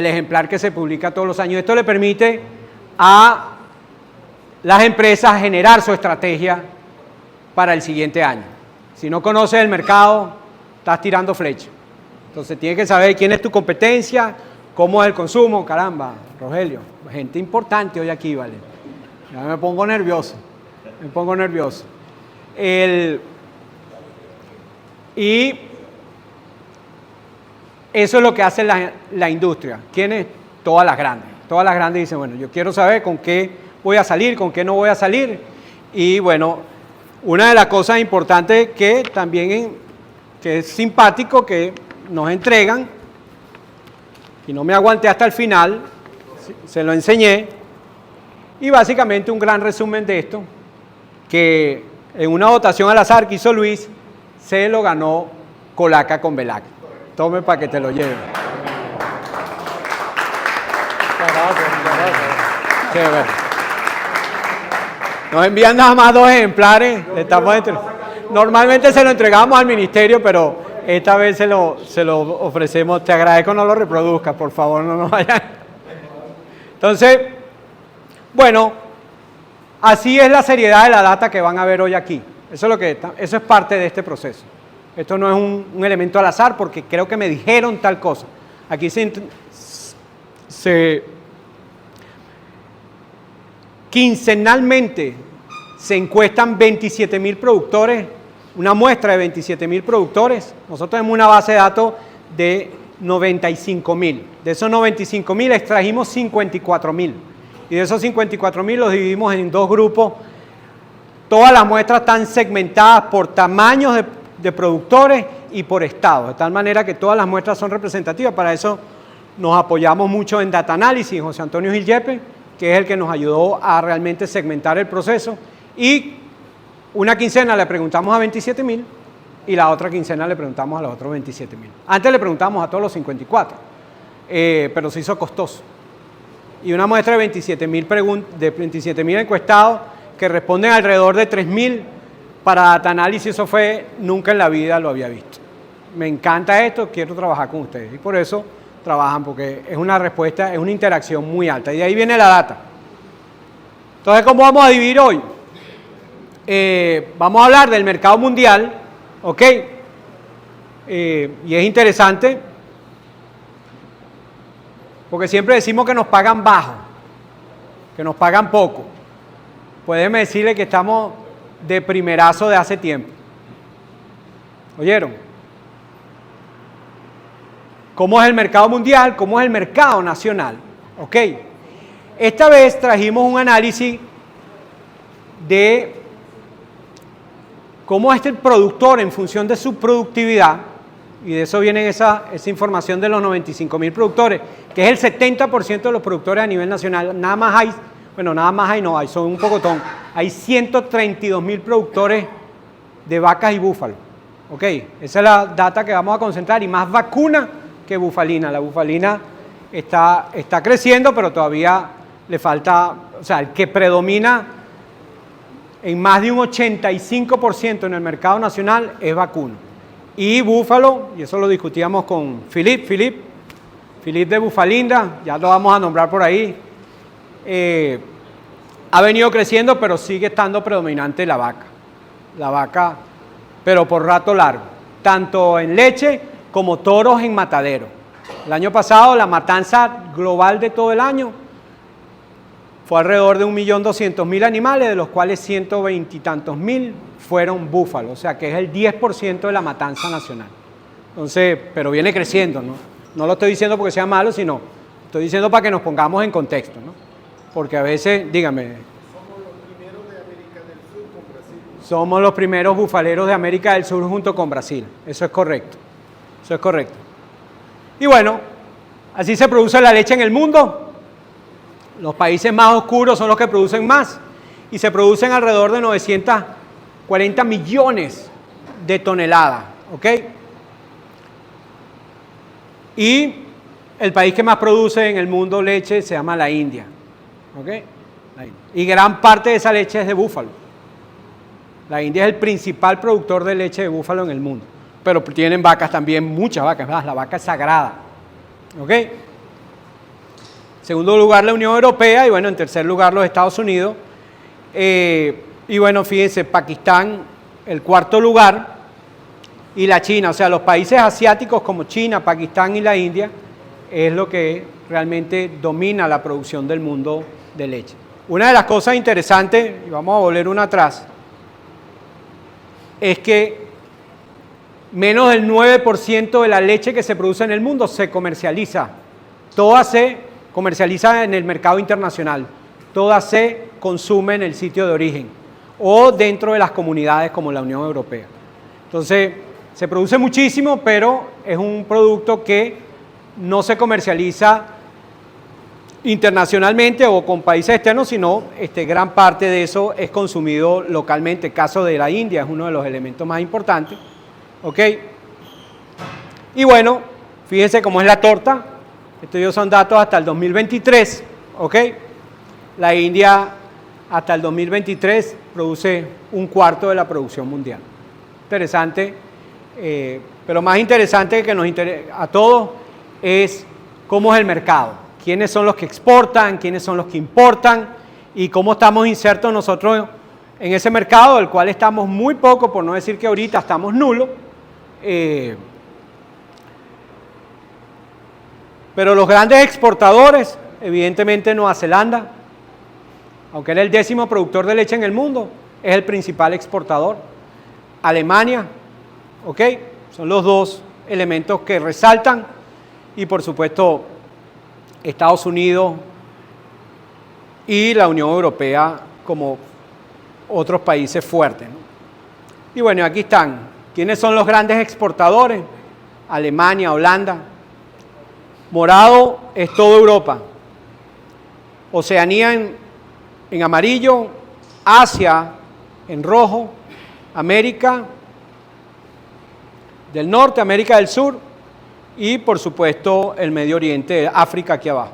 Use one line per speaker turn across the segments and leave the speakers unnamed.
el ejemplar que se publica todos los años. Esto le permite a las empresas generar su estrategia para el siguiente año. Si no conoces el mercado, estás tirando flecha. Entonces tienes que saber quién es tu competencia, cómo es el consumo. Caramba, Rogelio, gente importante hoy aquí, ¿vale? Ya me pongo nervioso, Y eso es lo que hace la industria. ¿Quiénes? Todas las grandes. Todas las grandes dicen, bueno, yo quiero saber con qué voy a salir, con qué no voy a salir. Y bueno, una de las cosas importantes que también que es simpático que nos entregan, y no me aguanté hasta el final, se lo enseñé, y básicamente un gran resumen de esto, que en una votación al azar que hizo Luis, se lo ganó Colaca con Velac. Tome para que te lo lleve. Chévere. Nos envían nada más 2 ejemplares. Normalmente se lo entregamos al ministerio, pero esta vez se lo ofrecemos. Te agradezco no lo reproduzcas, por favor, no nos vayan. Entonces, bueno, así es la seriedad de la data que van a ver hoy aquí. Eso es parte de este proceso. Esto no es un elemento al azar porque creo que me dijeron tal cosa. Aquí quincenalmente se encuestan 27.000 productores, una muestra de 27.000 productores. Nosotros tenemos una base de datos de 95.000. De esos 95.000 extrajimos 54.000. Y de esos 54.000 los dividimos en 2 grupos. Todas las muestras están segmentadas por tamaños de productores y por estados, de tal manera que todas las muestras son representativas. Para eso nos apoyamos mucho en Data Analysis, José Antonio Gil Yepes, que es el que nos ayudó a realmente segmentar el proceso. Y una quincena le preguntamos a 27.000 y la otra quincena le preguntamos a los otros 27.000. Antes le preguntamos a todos los 54, pero se hizo costoso. Y una muestra de 27.000 encuestados que responden alrededor de 3.000 para Data Analysis, eso fue, nunca en la vida lo había visto. Me encanta esto, quiero trabajar con ustedes. Y por eso trabajan, porque es una respuesta, es una interacción muy alta. Y de ahí viene la data. Entonces, ¿cómo vamos a dividir hoy? Vamos a hablar del mercado mundial, ¿ok? Y es interesante, porque siempre decimos que nos pagan bajo, que nos pagan poco. Pues déjeme decirle que estamos de primerazo de hace tiempo. ¿Oyeron? ¿Cómo es el mercado mundial? ¿Cómo es el mercado nacional? ¿Ok? Esta vez trajimos un análisis de cómo es el productor en función de su productividad, y de eso viene esa información de los 95.000 productores, que es el 70% de los productores a nivel nacional. Nada más hay, bueno, nada más hay, no hay, son un pocotón. Hay 132.000 productores de vacas y búfalos. ¿Ok? Esa es la data que vamos a concentrar, y más vacuna que bufalina. La bufalina está creciendo, pero todavía le falta, o sea, el que predomina en más de un 85% en el mercado nacional es vacuno. Y búfalo, y eso lo discutíamos con Philip de Bufalinda, ya lo vamos a nombrar por ahí, ha venido creciendo, pero sigue estando predominante la vaca, pero por rato largo, tanto en leche como toros en matadero. El año pasado la matanza global de todo el año fue alrededor de 1.200.000 animales, de los cuales 120 y tantos mil fueron búfalos, o sea que es el 10% de la matanza nacional. Entonces, pero viene creciendo, ¿no? No lo estoy diciendo porque sea malo, sino estoy diciendo para que nos pongamos en contexto, ¿no? Porque a veces, dígame.
Somos los primeros de América del Sur con Brasil.
Somos los primeros bufaleros de América del Sur junto con Brasil, eso es correcto, eso es correcto. Y bueno, así se produce la leche en el mundo. Los países más oscuros son los que producen más, y se producen alrededor de 940 millones de toneladas, ¿ok? Y el país que más produce en el mundo leche se llama la India, ¿ok? Y gran parte de esa leche es de búfalo. La India es el principal productor de leche de búfalo en el mundo, pero tienen vacas también, muchas vacas, la vaca es sagrada, ¿ok? En segundo lugar, la Unión Europea y bueno, en tercer lugar, los Estados Unidos. Y bueno, fíjense, Pakistán, el cuarto lugar, y la China, o sea, los países asiáticos como China, Pakistán y la India, es lo que realmente domina la producción del mundo de leche. Una de las cosas interesantes, y vamos a volver una atrás, es que menos del 9% de la leche que se produce en el mundo se comercializa. Toda se comercializa en el mercado internacional, toda se consume en el sitio de origen o dentro de las comunidades como la Unión Europea. Entonces, se produce muchísimo, pero es un producto que no se comercializa internacionalmente o con países externos, sino gran parte de eso es consumido localmente. El caso de la India es uno de los elementos más importantes. ¿Ok? Y bueno, fíjense cómo es la torta. Estos son datos hasta el 2023. ¿Ok? La India hasta el 2023 produce un cuarto de la producción mundial. Interesante, pero más interesante que nos interesa a todos es cómo es el mercado. Quiénes son los que exportan, quiénes son los que importan y cómo estamos insertos nosotros en ese mercado, del cual estamos muy poco, por no decir que ahorita estamos nulos. Pero los grandes exportadores, evidentemente Nueva Zelanda, aunque era el 10º productor de leche en el mundo, es el principal exportador. Alemania, ¿ok? Son los dos elementos que resaltan y por supuesto Estados Unidos y la Unión Europea como otros países fuertes, ¿no? Y bueno, aquí están. ¿Quiénes son los grandes exportadores? Alemania, Holanda. Morado es toda Europa. Oceanía en amarillo, Asia en rojo, América del Norte, América del Sur y por supuesto el Medio Oriente, África aquí abajo.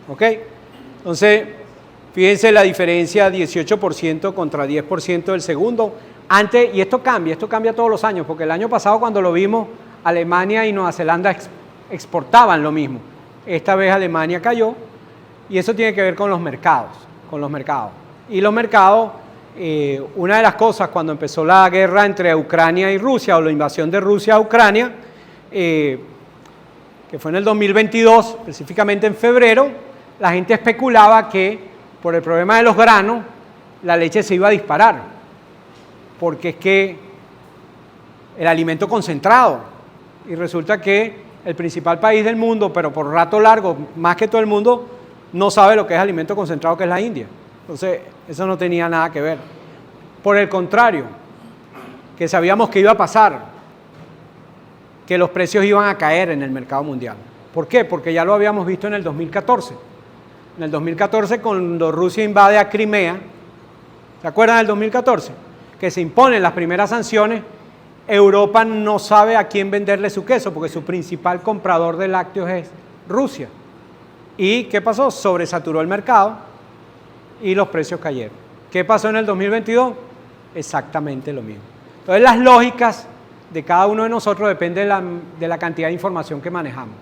¿Ok? Entonces, fíjense la diferencia, 18% contra 10% del segundo. Antes, y esto cambia todos los años, porque el año pasado cuando lo vimos, Alemania y Nueva Zelanda exportaban lo mismo. Esta vez Alemania cayó y eso tiene que ver con los mercados. Y los mercados, una de las cosas cuando empezó la guerra entre Ucrania y Rusia, o la invasión de Rusia a Ucrania, que fue en el 2022, específicamente en febrero, la gente especulaba que por el problema de los granos, la leche se iba a disparar, porque es que el alimento concentrado, y resulta que el principal país del mundo, pero por rato largo, más que todo el mundo, no sabe lo que es alimento concentrado, que es la India. Entonces, eso no tenía nada que ver. Por el contrario, que sabíamos que iba a pasar, que los precios iban a caer en el mercado mundial. ¿Por qué? Porque ya lo habíamos visto en el 2014. En el 2014, cuando Rusia invade a Crimea, ¿se acuerdan del 2014? Que se imponen las primeras sanciones, Europa no sabe a quién venderle su queso, porque su principal comprador de lácteos es Rusia. ¿Y qué pasó? Sobresaturó el mercado y los precios cayeron. ¿Qué pasó en el 2022? Exactamente lo mismo. Entonces, las lógicas de cada uno de nosotros depende de la cantidad de información que manejamos.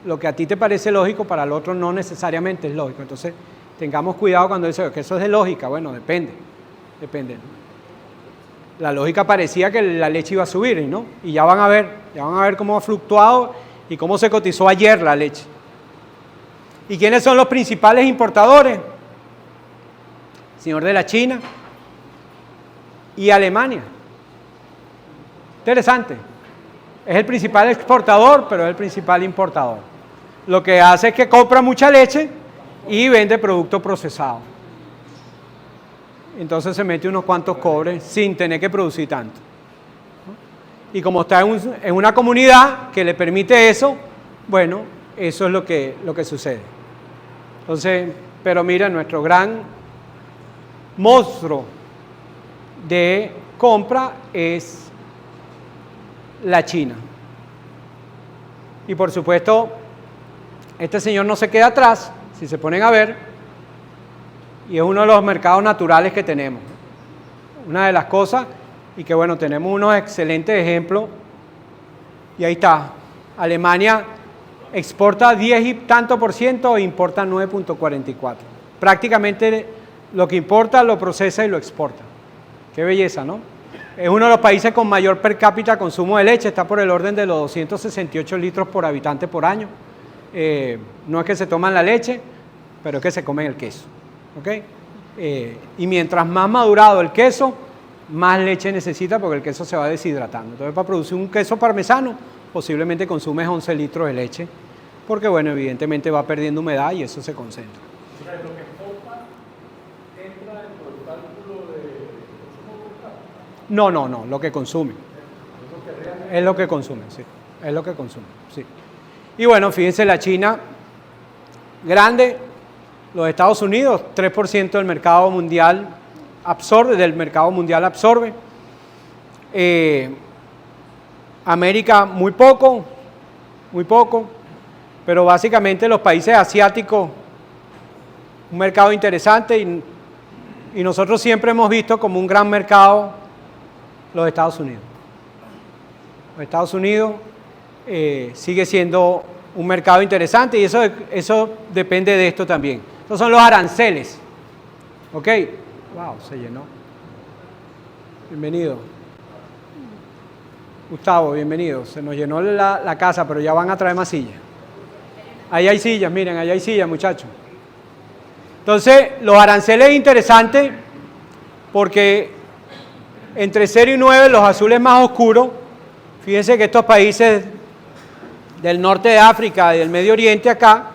Lo que a ti te parece lógico, para el otro no necesariamente es lógico. Entonces, tengamos cuidado cuando dice que eso es de lógica. Bueno, depende. La lógica parecía que la leche iba a subir, ¿no? Y ya van a ver cómo ha fluctuado y cómo se cotizó ayer la leche. ¿Y quiénes son los principales importadores? Señor de la China y Alemania. Interesante. Es el principal exportador, pero es el principal importador. Lo que hace es que compra mucha leche y vende producto procesado. Entonces se mete unos cuantos cobres sin tener que producir tanto. Y como está en una comunidad que le permite eso, bueno, eso es lo que sucede. Entonces, pero mira, nuestro gran monstruo de compra es la China. Y por supuesto, este señor no se queda atrás, si se ponen a ver, y es uno de los mercados naturales que tenemos. Una de las cosas, y que bueno, tenemos unos excelentes ejemplos, y ahí está, Alemania exporta 10 y tanto por ciento e importa 9.44. Prácticamente lo que importa lo procesa y lo exporta. Qué belleza, ¿no? Es uno de los países con mayor per cápita consumo de leche, está por el orden de los 268 litros por habitante por año. No es que se toman la leche, pero es que se comen el queso. ¿Okay? Y mientras más madurado el queso, más leche necesita porque el queso se va deshidratando. Entonces, para producir un queso parmesano, posiblemente consumes 11 litros de leche, porque, bueno, evidentemente va perdiendo humedad y eso se concentra.
O sea, lo que exporta entra dentro del cálculo de consumo por cápita.
No, lo que consume. Es lo que consume, sí. Es lo que consume, sí. Y bueno, fíjense, la China grande, los Estados Unidos, 3% del mercado mundial absorbe, América muy poco, pero básicamente los países asiáticos, un mercado interesante y nosotros siempre hemos visto como un gran mercado los Estados Unidos. Los Estados Unidos sigue siendo un mercado interesante y eso depende de esto también. Estos son los aranceles. ¿Ok? Wow, se llenó. Bienvenido. Gustavo, bienvenido. Se nos llenó la casa, pero ya van a traer más sillas. Ahí hay sillas, miren, ahí hay sillas, muchachos. Entonces, los aranceles es interesante porque entre 0 y 9, los azules más oscuros, fíjense que estos países del norte de África y del Medio Oriente acá,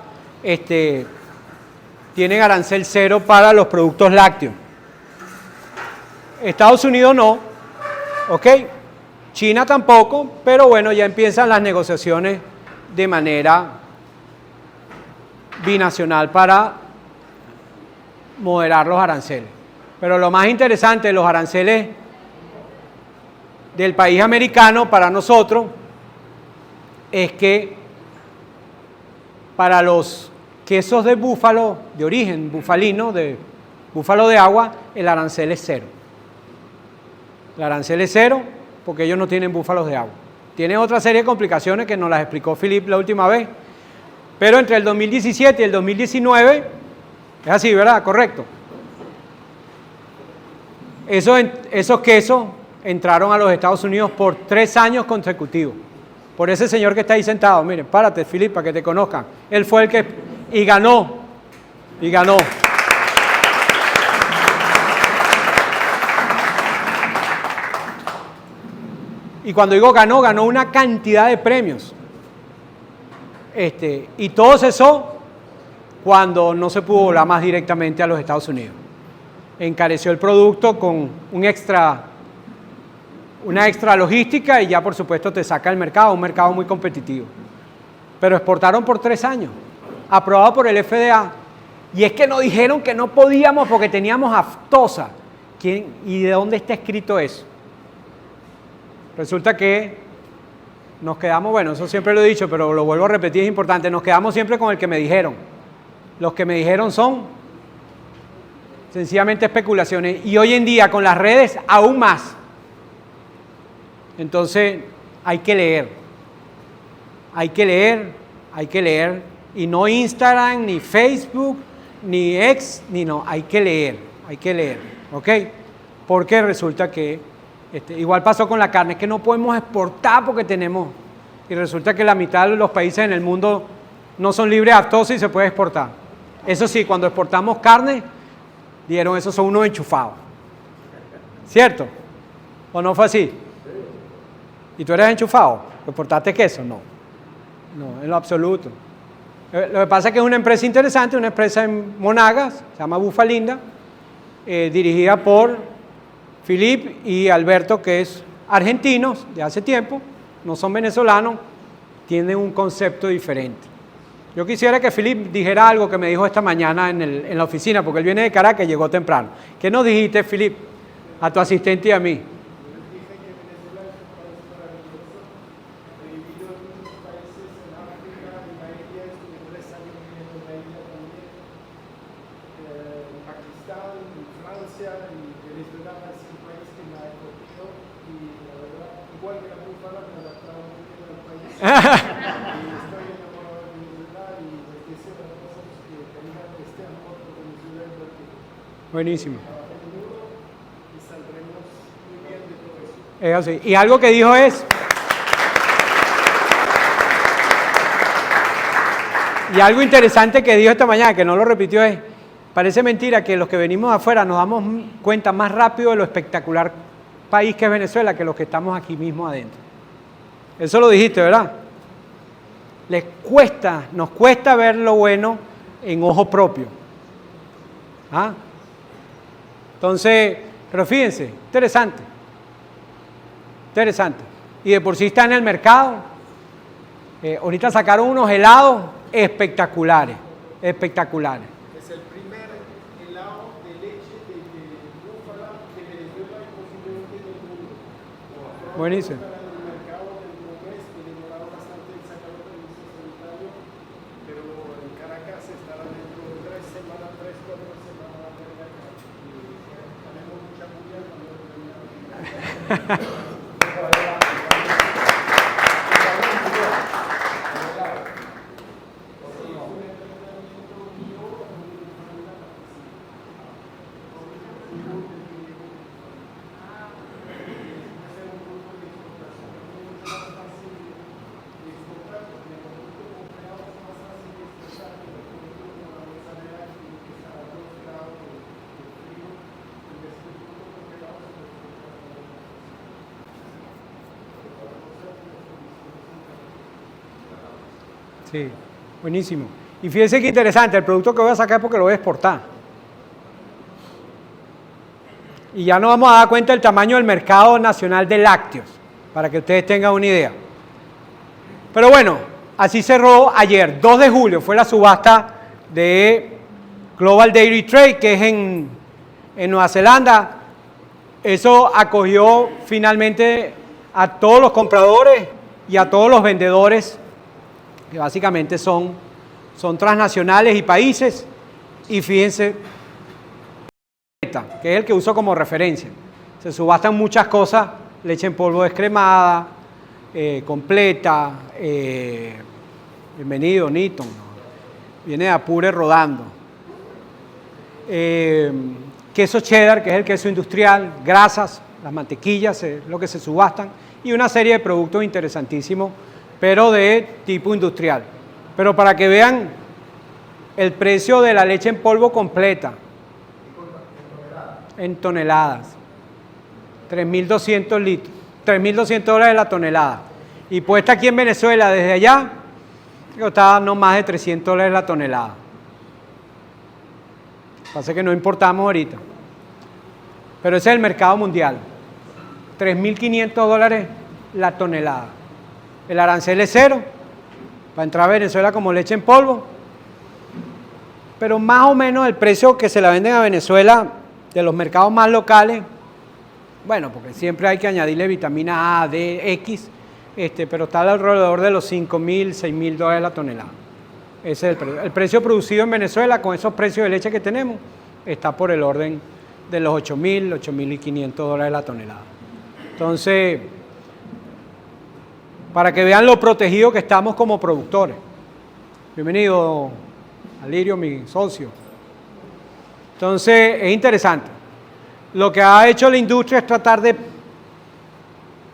tienen arancel 0 para los productos lácteos. Estados Unidos no, ¿ok? China tampoco, pero bueno, ya empiezan las negociaciones de manera binacional para moderar los aranceles. Pero lo más interesante de los aranceles del país americano para nosotros es que para los quesos de búfalo, de origen bufalino, de búfalo de agua, el arancel es 0. El arancel es 0 porque ellos no tienen búfalos de agua. Tienen otra serie de complicaciones que nos las explicó Philip la última vez. Pero entre el 2017 y el 2019, es así, ¿verdad? Correcto. Esos quesos entraron a los Estados Unidos por 3 años consecutivos. Por ese señor que está ahí sentado. Miren, párate, Philip, para que te conozcan. Él fue el que... Y ganó. Y cuando digo ganó una cantidad de premios. Y todo cesó cuando no se pudo volar más directamente a los Estados Unidos. Encareció el producto con una extra logística y ya por supuesto te saca el mercado, un mercado muy competitivo. Pero exportaron por 3 años, aprobado por el FDA. Y es que nos dijeron que no podíamos porque teníamos aftosa. ¿Y de dónde está escrito eso? Resulta que nos quedamos, bueno, eso siempre lo he dicho, pero lo vuelvo a repetir, es importante, nos quedamos siempre con el que me dijeron. Los que me dijeron son sencillamente especulaciones. Y hoy en día con las redes aún más. Entonces hay que leer. Y no Instagram, ni Facebook, ni X, ni no. Hay que leer. ¿Ok? Porque resulta que igual pasó con la carne, es que no podemos exportar porque tenemos, y resulta que la mitad de los países en el mundo no son libres de aftosa y se puede exportar. Eso sí, cuando exportamos carne, dijeron, esos son unos enchufados. ¿Cierto? ¿O no fue así? ¿Y tú eres enchufado? ¿Exportaste queso? No, en lo absoluto. Lo que pasa es que es una empresa interesante, una empresa en Monagas, se llama Bufalinda, dirigida por Philip y Alberto, que es argentinos de hace tiempo, no son venezolanos, tienen un concepto diferente. Yo quisiera que Philip dijera algo que me dijo esta mañana en la oficina, porque él viene de Caracas y llegó temprano. ¿Qué nos dijiste, Philip, a tu asistente y a mí? Buenísimo. Es así. Y algo que dijo es... Y algo interesante que dijo esta mañana, que no lo repitió, es, parece mentira que los que venimos afuera nos damos cuenta más rápido de lo espectacular país que es Venezuela que los que estamos aquí mismo adentro. Eso lo dijiste, ¿verdad? Nos cuesta ver lo bueno en ojo propio. ¿Ah? Entonces, pero fíjense, interesante. Interesante. Y de por sí está en el mercado. Ahorita sacaron unos helados espectaculares, espectaculares.
Es el primer helado de leche de búfala de Venezuela y posiblemente del mundo.
Buenísimo.
En el mercado del Congrés que demoraba bastante en sacar los permisos sanitarios, pero en Caracas estará dentro de 3 semanas, 3, 4 semanas de acá. Y tenemos mucha bulla cuando terminamos.
Sí, buenísimo. Y fíjense qué interesante, el producto que voy a sacar es porque lo voy a exportar. Y ya nos vamos a dar cuenta del tamaño del mercado nacional de lácteos, para que ustedes tengan una idea. Pero bueno, así cerró ayer, 2 de julio, fue la subasta de Global Dairy Trade, que es en Nueva Zelanda. Eso acogió finalmente a todos los compradores y a todos los vendedores, que básicamente son transnacionales y países. Y fíjense, que es el que uso como referencia. Se subastan muchas cosas, leche en polvo descremada, completa, bienvenido, Newton, viene de Apure rodando. Queso cheddar, que es el queso industrial, grasas, las mantequillas, es lo que se subastan, y una serie de productos interesantísimos, pero de tipo industrial. Pero para que vean el precio de la leche en polvo completa, en toneladas, 3.200 litros, $3.200 la tonelada. Y puesta aquí en Venezuela desde allá, costaba no más de $300 la tonelada. Pasa que no importamos ahorita. Pero ese es el mercado mundial. $3.500 la tonelada. El arancel es 0 para entrar a Venezuela como leche en polvo. Pero más o menos el precio que se la venden a Venezuela de los mercados más locales, bueno, porque siempre hay que añadirle vitamina A, D, X, pero está alrededor de los $5.000, $6.000 la tonelada. Ese es el precio. El precio producido en Venezuela con esos precios de leche que tenemos está por el orden de los $8.000, $8.500 la tonelada. Entonces, para que vean lo protegido que estamos como productores. Bienvenido, Alirio, mi socio. Entonces, es interesante. Lo que ha hecho la industria es tratar de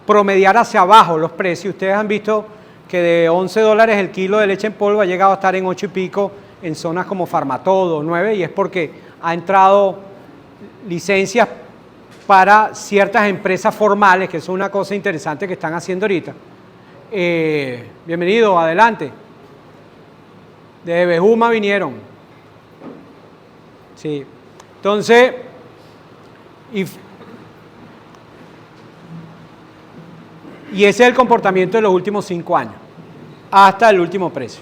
promediar hacia abajo los precios. Ustedes han visto que de $11 el kilo de leche en polvo ha llegado a estar en 8 y pico en zonas como Farmatodo, 9, y es porque ha entrado licencias para ciertas empresas formales, que es una cosa interesante que están haciendo ahorita. Bienvenido, adelante. De Bejuma vinieron. Sí. Entonces, y ese es el comportamiento de los últimos 5 años, hasta el último precio.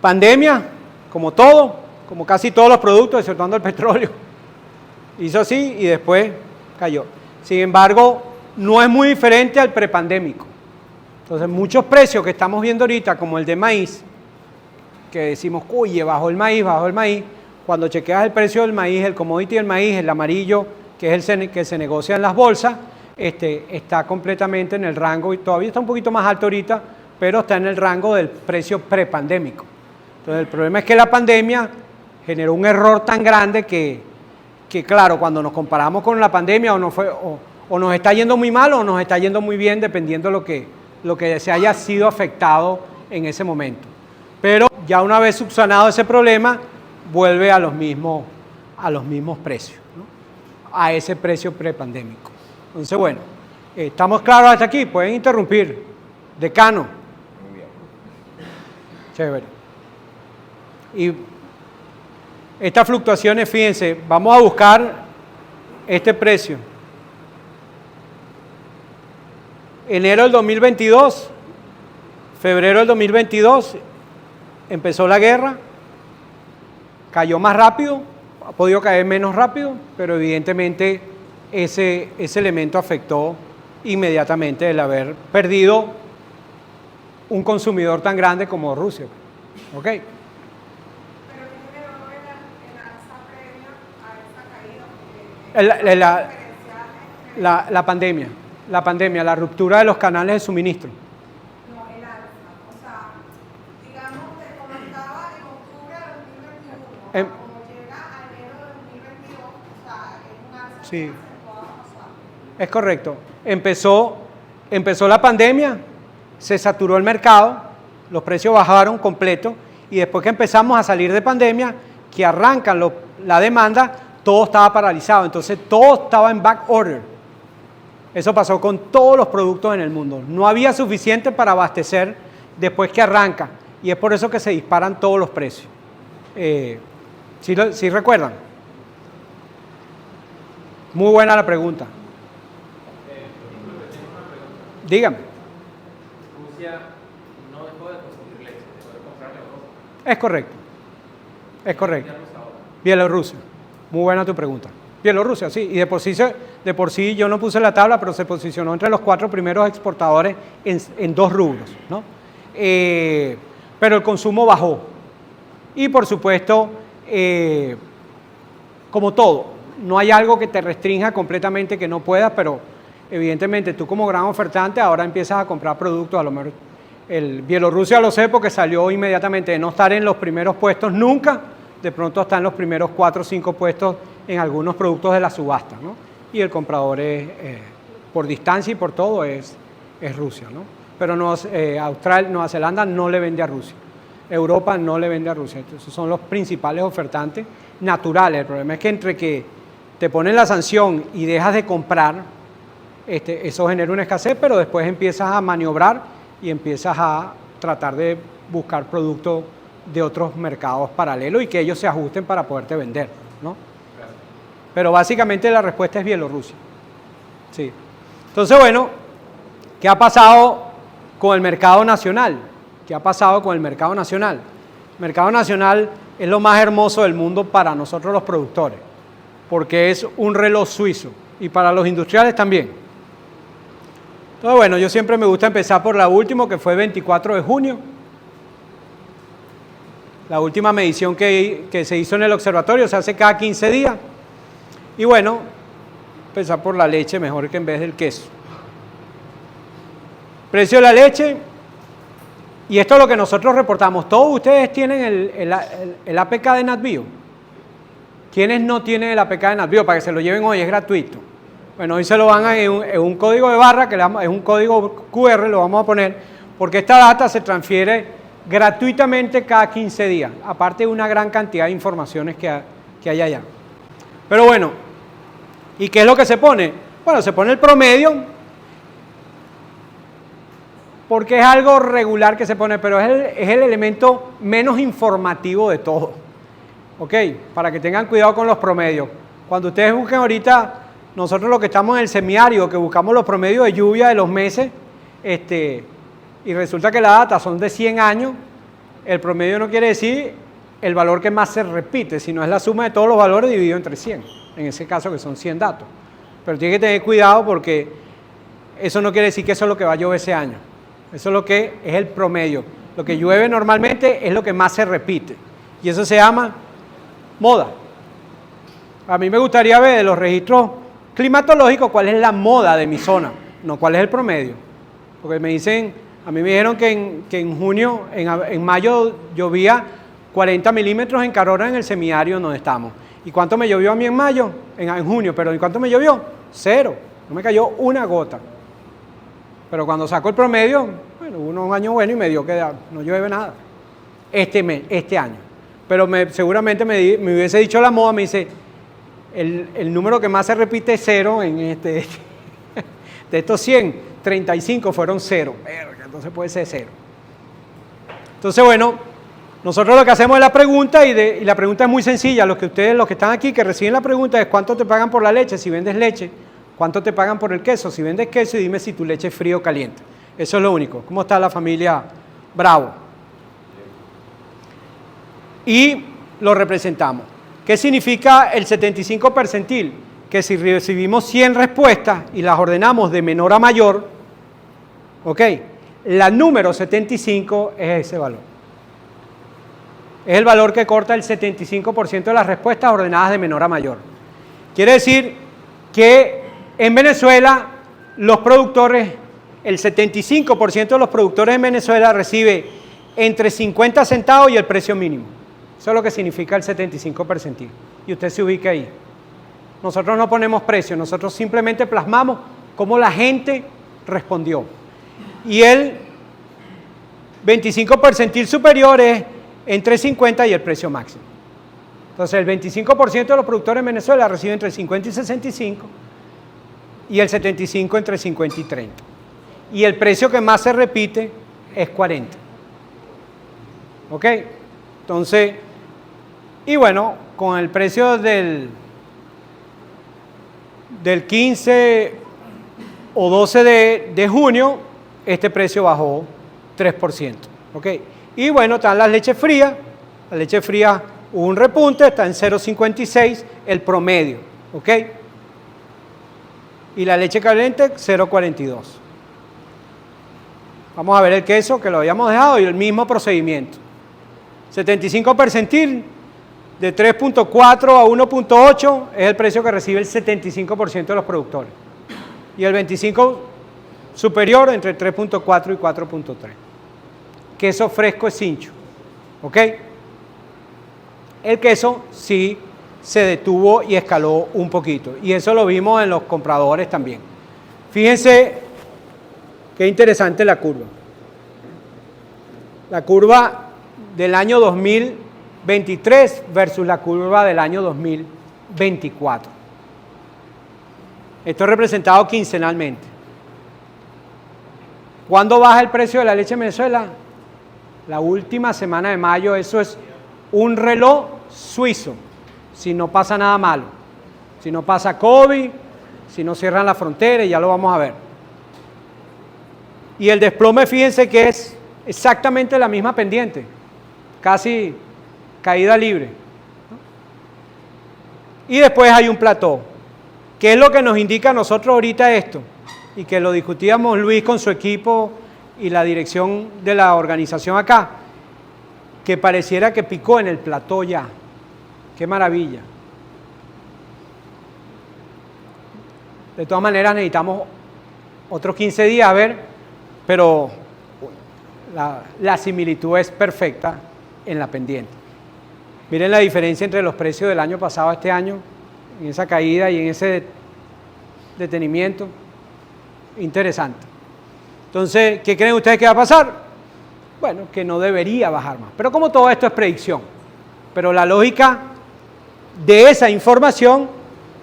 Pandemia, como todo, como casi todos los productos, exceptuando el petróleo, hizo así y después cayó. Sin embargo, no es muy diferente al prepandémico. Entonces, muchos precios que estamos viendo ahorita, como el de maíz, que decimos, oye, bajó el maíz, cuando chequeas el precio del maíz, el commodity del maíz, el amarillo, que es el que se negocia en las bolsas, está completamente en el rango, y todavía está un poquito más alto ahorita, pero está en el rango del precio prepandémico. Entonces el problema es que la pandemia generó un error tan grande que claro, cuando nos comparamos con la pandemia o nos está yendo muy mal o nos está yendo muy bien, dependiendo de lo que se haya sido afectado en ese momento. Pero ya una vez subsanado ese problema, vuelve a los mismos precios, ¿no? A ese precio prepandémico. Entonces, bueno, ¿estamos claros hasta aquí? Pueden interrumpir. Decano.
Muy bien.
Chévere. Y estas fluctuaciones, fíjense, vamos a buscar este precio. Enero del 2022, febrero del 2022, empezó la guerra, cayó más rápido, ha podido caer menos rápido, pero evidentemente ese elemento afectó inmediatamente el haber perdido un consumidor tan grande como Rusia. ¿Ok?
Pero ¿qué generó el alza previa a esta caída?
La pandemia, la ruptura de los canales de suministro.
No, el alza. O sea, digamos que como estaba en octubre de 2021, como llega a enero de 2022, o sea, es un alza
Sí.
que acentuada, o sea.
Es correcto. Empezó la pandemia, se saturó el mercado, los precios bajaron completo y después que empezamos a salir de pandemia, que arrancan la demanda, todo estaba paralizado. Entonces todo estaba en back order. Eso pasó con todos los productos en el mundo. No había suficiente para abastecer después que arranca y es por eso que se disparan todos los precios. ¿Sí recuerdan? Muy buena la pregunta. Dígame.
Rusia no dejó de consumir leche, dejó de comprarle a Europa.
Es correcto. Es correcto.
Ya lo sabe ahora.
Bielorrusia. Muy buena tu pregunta. Bielorrusia, sí. Y de por sí yo no puse la tabla, pero se posicionó entre los 4 primeros exportadores en 2 rubros, ¿no? Pero el consumo bajó. Y por supuesto, como todo, no hay algo que te restrinja completamente que no puedas, pero evidentemente tú como gran ofertante ahora empiezas a comprar productos, a lo mejor el Bielorrusia lo sé porque salió inmediatamente de no estar en los primeros puestos nunca, de pronto está en los primeros 4 o 5 puestos en algunos productos de la subasta, ¿no? Y el comprador por distancia y por todo es Rusia, ¿no? Pero Nueva Zelanda no le vende a Rusia, Europa no le vende a Rusia, entonces son los principales ofertantes naturales. El problema es que entre que te ponen la sanción y dejas de comprar, eso genera una escasez, pero después empiezas a maniobrar y empiezas a tratar de buscar productos de otros mercados paralelos y que ellos se ajusten para poderte vender, ¿no? Pero básicamente la respuesta es Bielorrusia. Sí. Entonces, bueno, ¿qué ha pasado con el mercado nacional? ¿Qué ha pasado con el mercado nacional? El mercado nacional es lo más hermoso del mundo para nosotros los productores, porque es un reloj suizo y para los industriales también. Entonces, bueno, yo siempre me gusta empezar por la última, que fue 24 de junio. La última medición que se hizo en el observatorio se hace cada 15 días. Y bueno, empezar por la leche mejor que en vez del queso. Precio de la leche, y esto es lo que nosotros reportamos. Todos ustedes tienen el APK de NatBio. ¿Quiénes no tienen el APK de NatBio? Para que se lo lleven hoy, es gratuito. Bueno, hoy se lo van en un código de barra, que es un código QR, lo vamos a poner, porque esta data se transfiere gratuitamente cada 15 días, aparte de una gran cantidad de informaciones que hay allá. Pero bueno, ¿y qué es lo que se pone? Bueno, se pone el promedio, porque es algo regular que se pone, pero es el elemento menos informativo de todo. ¿Ok? Para que tengan cuidado con los promedios. Cuando ustedes busquen ahorita, nosotros los que estamos en el semiárido, que buscamos los promedios de lluvia de los meses, y resulta que la data son de 100 años, el promedio no quiere decir el valor que más se repite, sino es la suma de todos los valores dividido entre 100, en ese caso que son 100 datos. Pero tiene que tener cuidado porque eso no quiere decir que eso es lo que va a llover ese año. Eso es lo que es el promedio. Lo que llueve normalmente es lo que más se repite. Y eso se llama moda. A mí me gustaría ver de los registros climatológicos cuál es la moda de mi zona, no cuál es el promedio. Porque a mí me dijeron que en junio, en mayo llovía 40 milímetros en Carora, en el semiárido donde estamos. ¿Y cuánto me llovió a mí en mayo? En junio, pero ¿y cuánto me llovió? 0. No me cayó una gota. Pero cuando saco el promedio, bueno, hubo un año bueno y me dio que no llueve nada. Este año. Pero seguramente me hubiese dicho la moda, me dice, el número que más se repite es 0 en de estos 100, 35 fueron 0. Entonces puede ser 0. Entonces, bueno, nosotros lo que hacemos es la pregunta y la pregunta es muy sencilla. Los que están aquí, que reciben la pregunta es ¿cuánto te pagan por la leche si vendes leche? ¿Cuánto te pagan por el queso si vendes queso? Y dime si tu leche es fría o caliente. Eso es lo único. ¿Cómo está la familia Bravo? Y lo representamos. ¿Qué significa el 75 percentil? Que si recibimos 100 respuestas y las ordenamos de menor a mayor, ¿ok? La número 75 es ese valor. Es el valor que corta el 75% de las respuestas ordenadas de menor a mayor. Quiere decir que en Venezuela los productores, el 75% de los productores en Venezuela recibe entre 50 centavos y el precio mínimo. Eso es lo que significa el 75 percentil. Y usted se ubica ahí. Nosotros no ponemos precio, nosotros simplemente plasmamos cómo la gente respondió. Y el 25 percentil superior es entre 50 y el precio máximo. Entonces el 25% de los productores en Venezuela reciben entre 50 y 65 y el 75 entre 50 y 30. Y el precio que más se repite es 40. ¿Ok? Entonces, y bueno, con el precio del 15 o 12 de junio, este precio bajó 3%. ¿Ok? Y bueno, están las leches frías. La leche fría hubo un repunte, está en 0,56 el promedio. ¿Ok? Y la leche caliente 0,42. Vamos a ver el queso que lo habíamos dejado y el mismo procedimiento. 75 percentil de 3.4 a 1.8 es el precio que recibe el 75% de los productores. Y el 25 superior entre 3.4 y 4.3. Queso fresco es cincho. ¿Ok? El queso sí se detuvo y escaló un poquito. Y eso lo vimos en los compradores también. Fíjense qué interesante la curva. La curva del año 2023 versus la curva del año 2024. Esto es representado quincenalmente. ¿Cuándo baja el precio de la leche en Venezuela? La última semana de mayo. Eso es un reloj suizo, si no pasa nada malo. Si no pasa COVID, si no cierran la frontera, ya lo vamos a ver. Y el desplome, fíjense que es exactamente la misma pendiente, casi caída libre. Y después hay un plató. ¿Qué es lo que nos indica a nosotros ahorita esto? Y que lo discutíamos Luis con su equipo y la dirección de la organización acá, que pareciera que picó en el plató ya. ¡Qué maravilla! De todas maneras necesitamos otros 15 días a ver, pero la similitud es perfecta en la pendiente. Miren la diferencia entre los precios del año pasado a este año, en esa caída y en ese detenimiento. Interesante. Entonces, ¿qué creen ustedes que va a pasar? Bueno, que no debería bajar más. Pero como todo esto es predicción, pero la lógica de esa información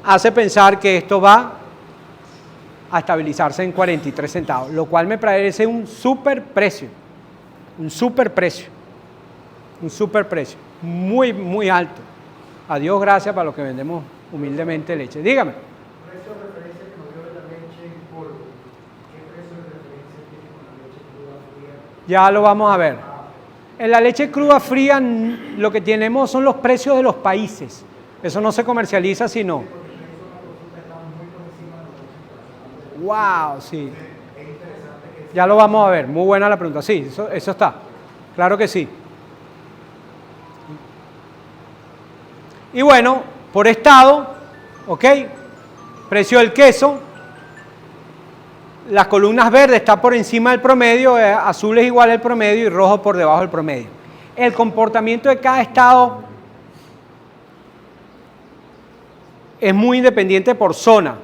hace pensar que esto va a estabilizarse en 43 centavos, lo cual me parece un super precio, muy, muy alto. A Dios gracias para los que vendemos humildemente leche. Dígame.
Precio de referencia que nos dio de la leche en polvo. ¿Qué precio de referencia tiene con la leche cruda fría?
Ya lo vamos a ver. En la leche cruda fría lo que tenemos son los precios de los países. Eso no se comercializa sino. Wow, sí. Ya lo vamos a ver. Muy buena la pregunta. Sí, eso está. Claro que sí. Y bueno, por estado, ¿ok? Precio del queso. Las columnas verdes están por encima del promedio, azul es igual al promedio y rojo por debajo del promedio. el comportamiento de cada estado es muy independiente por zona.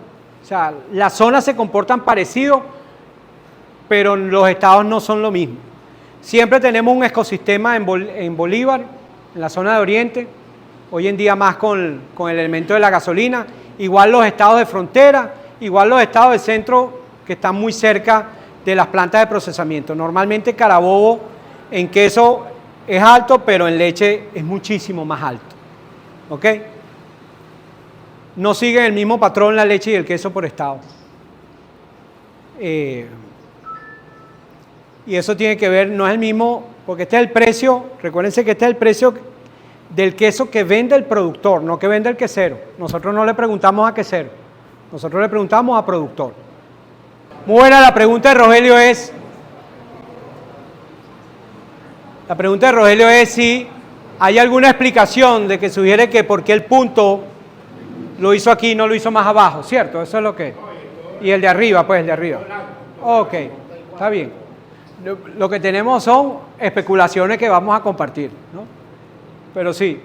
O sea, las zonas se comportan parecido, pero los estados no son lo mismo. Siempre tenemos un ecosistema en Bolívar, en la zona de Oriente, hoy en día más con el elemento de la gasolina, igual los estados de frontera, igual los estados de centro que están muy cerca de las plantas de procesamiento. Normalmente Carabobo en queso es alto, pero en leche es muchísimo más alto. ¿Ok? No siguen el mismo patrón la leche y el queso por estado. Y eso tiene que ver, no es el mismo, porque este es el precio, recuérdense que este es el precio del queso que vende el productor, no que vende el quesero. Nosotros no le preguntamos a quesero, nosotros le preguntamos a productor. Muy buena la pregunta de Rogelio es, si hay alguna explicación de que sugiere que por qué el punto lo hizo aquí y no lo hizo más abajo, ¿cierto? Eso es lo que... Y el de arriba, pues, el de arriba. Ok, está bien. Lo que tenemos son especulaciones que vamos a compartir, ¿no? Pero sí.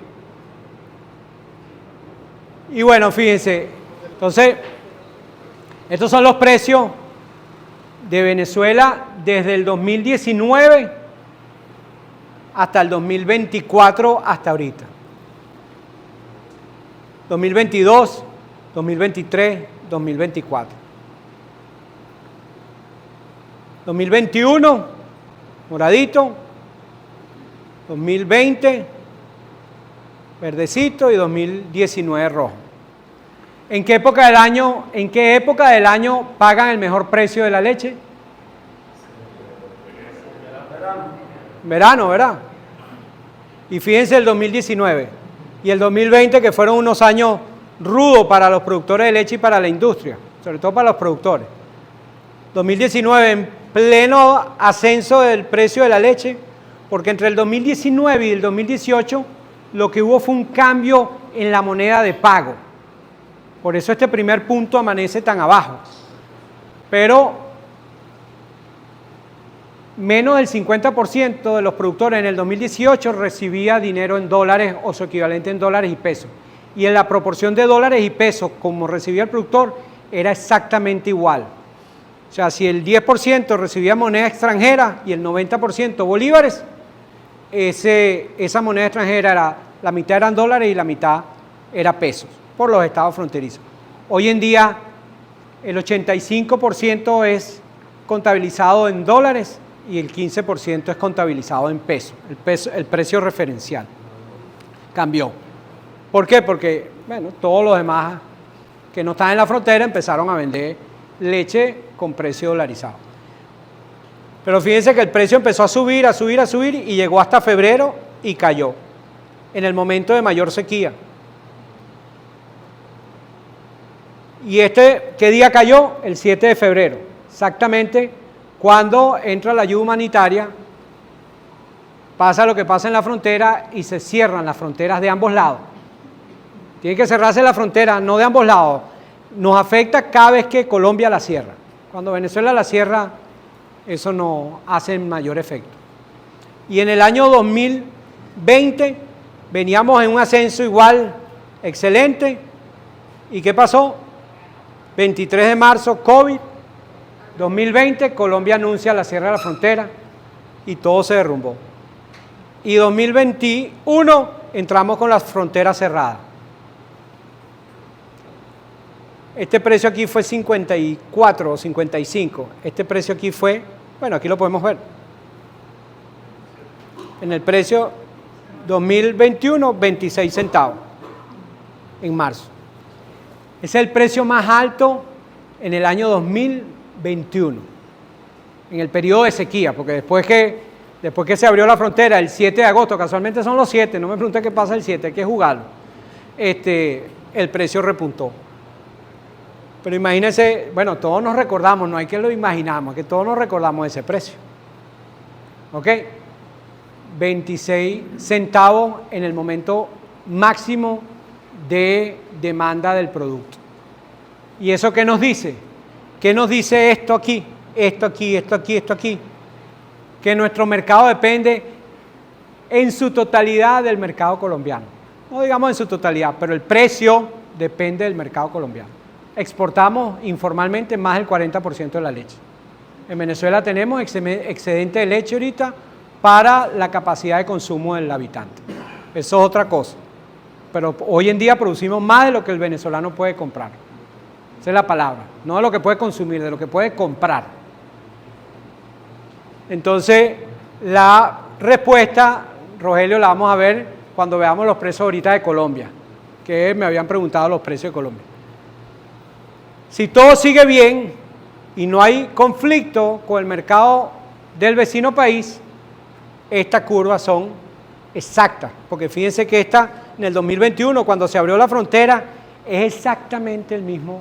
Y bueno, fíjense, entonces, estos son los precios de Venezuela desde el 2019 hasta el 2024, hasta ahorita. 2022, 2023, 2024. 2021, moradito. 2020, verdecito, y 2019 rojo. ¿En qué época del año pagan el mejor precio de la leche? Verano, ¿verdad? Y fíjense el 2019 y el 2020, que fueron unos años rudos para los productores de leche y para la industria, sobre todo para los productores. 2019 en pleno ascenso del precio de la leche, porque entre el 2019 y el 2018 lo que hubo fue un cambio en la moneda de pago. Por eso este primer punto amanece tan abajo. Pero menos del 50% de los productores en el 2018 recibía dinero en dólares o su equivalente en dólares y pesos. Y en la proporción de dólares y pesos como recibía el productor era exactamente igual. O sea, si el 10% recibía moneda extranjera y el 90% bolívares, esa moneda extranjera era, la mitad eran dólares y la mitad era pesos, por los estados fronterizos. Hoy en día el 85% es contabilizado en dólares y el 15% es contabilizado en pesos. El precio referencial cambió. ¿Por qué? Porque, bueno, todos los demás que no están en la frontera empezaron a vender leche con precio dolarizado. Pero fíjense que el precio empezó a subir y llegó hasta febrero y cayó en el momento de mayor sequía. ¿Y qué día cayó? El 7 de febrero, exactamente cuando entra la ayuda humanitaria, pasa lo que pasa en la frontera y se cierran las fronteras de ambos lados. Tiene que cerrarse la frontera, no de ambos lados. Nos afecta cada vez que Colombia la cierra. Cuando Venezuela la cierra, eso no hace mayor efecto. Y en el año 2020 veníamos en un ascenso igual, excelente. ¿Y qué pasó? 23 de marzo, COVID. 2020, Colombia anuncia la cierre de la frontera y todo se derrumbó. Y 2021 entramos con las fronteras cerradas. Este precio aquí fue 54 o 55. Este precio aquí fue, bueno, aquí lo podemos ver. En el precio 2021, 26 centavos en marzo. Ese es el precio más alto en el año 2021, en el periodo de sequía, porque después que se abrió la frontera el 7 de agosto, casualmente son los 7, no me pregunte qué pasa el 7, hay que jugarlo, el precio repuntó. Pero imagínense, bueno, todos nos recordamos, no hay que lo imaginamos, que todos nos recordamos de ese precio. ¿Ok? 26 centavos en el momento máximo de demanda del producto. ¿Y eso qué nos dice? ¿Qué nos dice esto aquí? Esto aquí, esto aquí, esto aquí. Que nuestro mercado depende en su totalidad del mercado colombiano. No digamos en su totalidad, pero el precio depende del mercado colombiano. Exportamos informalmente más del 40% de la leche. En Venezuela tenemos excedente de leche ahorita para la capacidad de consumo del habitante. Eso es otra cosa. Pero hoy en día producimos más de lo que el venezolano puede comprar. Esa es la palabra. No de lo que puede consumir, de lo que puede comprar. Entonces, la respuesta, Rogelio, la vamos a ver cuando veamos los precios ahorita de Colombia, que me habían preguntado los precios de Colombia. Si todo sigue bien y no hay conflicto con el mercado del vecino país, estas curvas son exactas, porque fíjense que esta en el 2021, cuando se abrió la frontera, es exactamente el mismo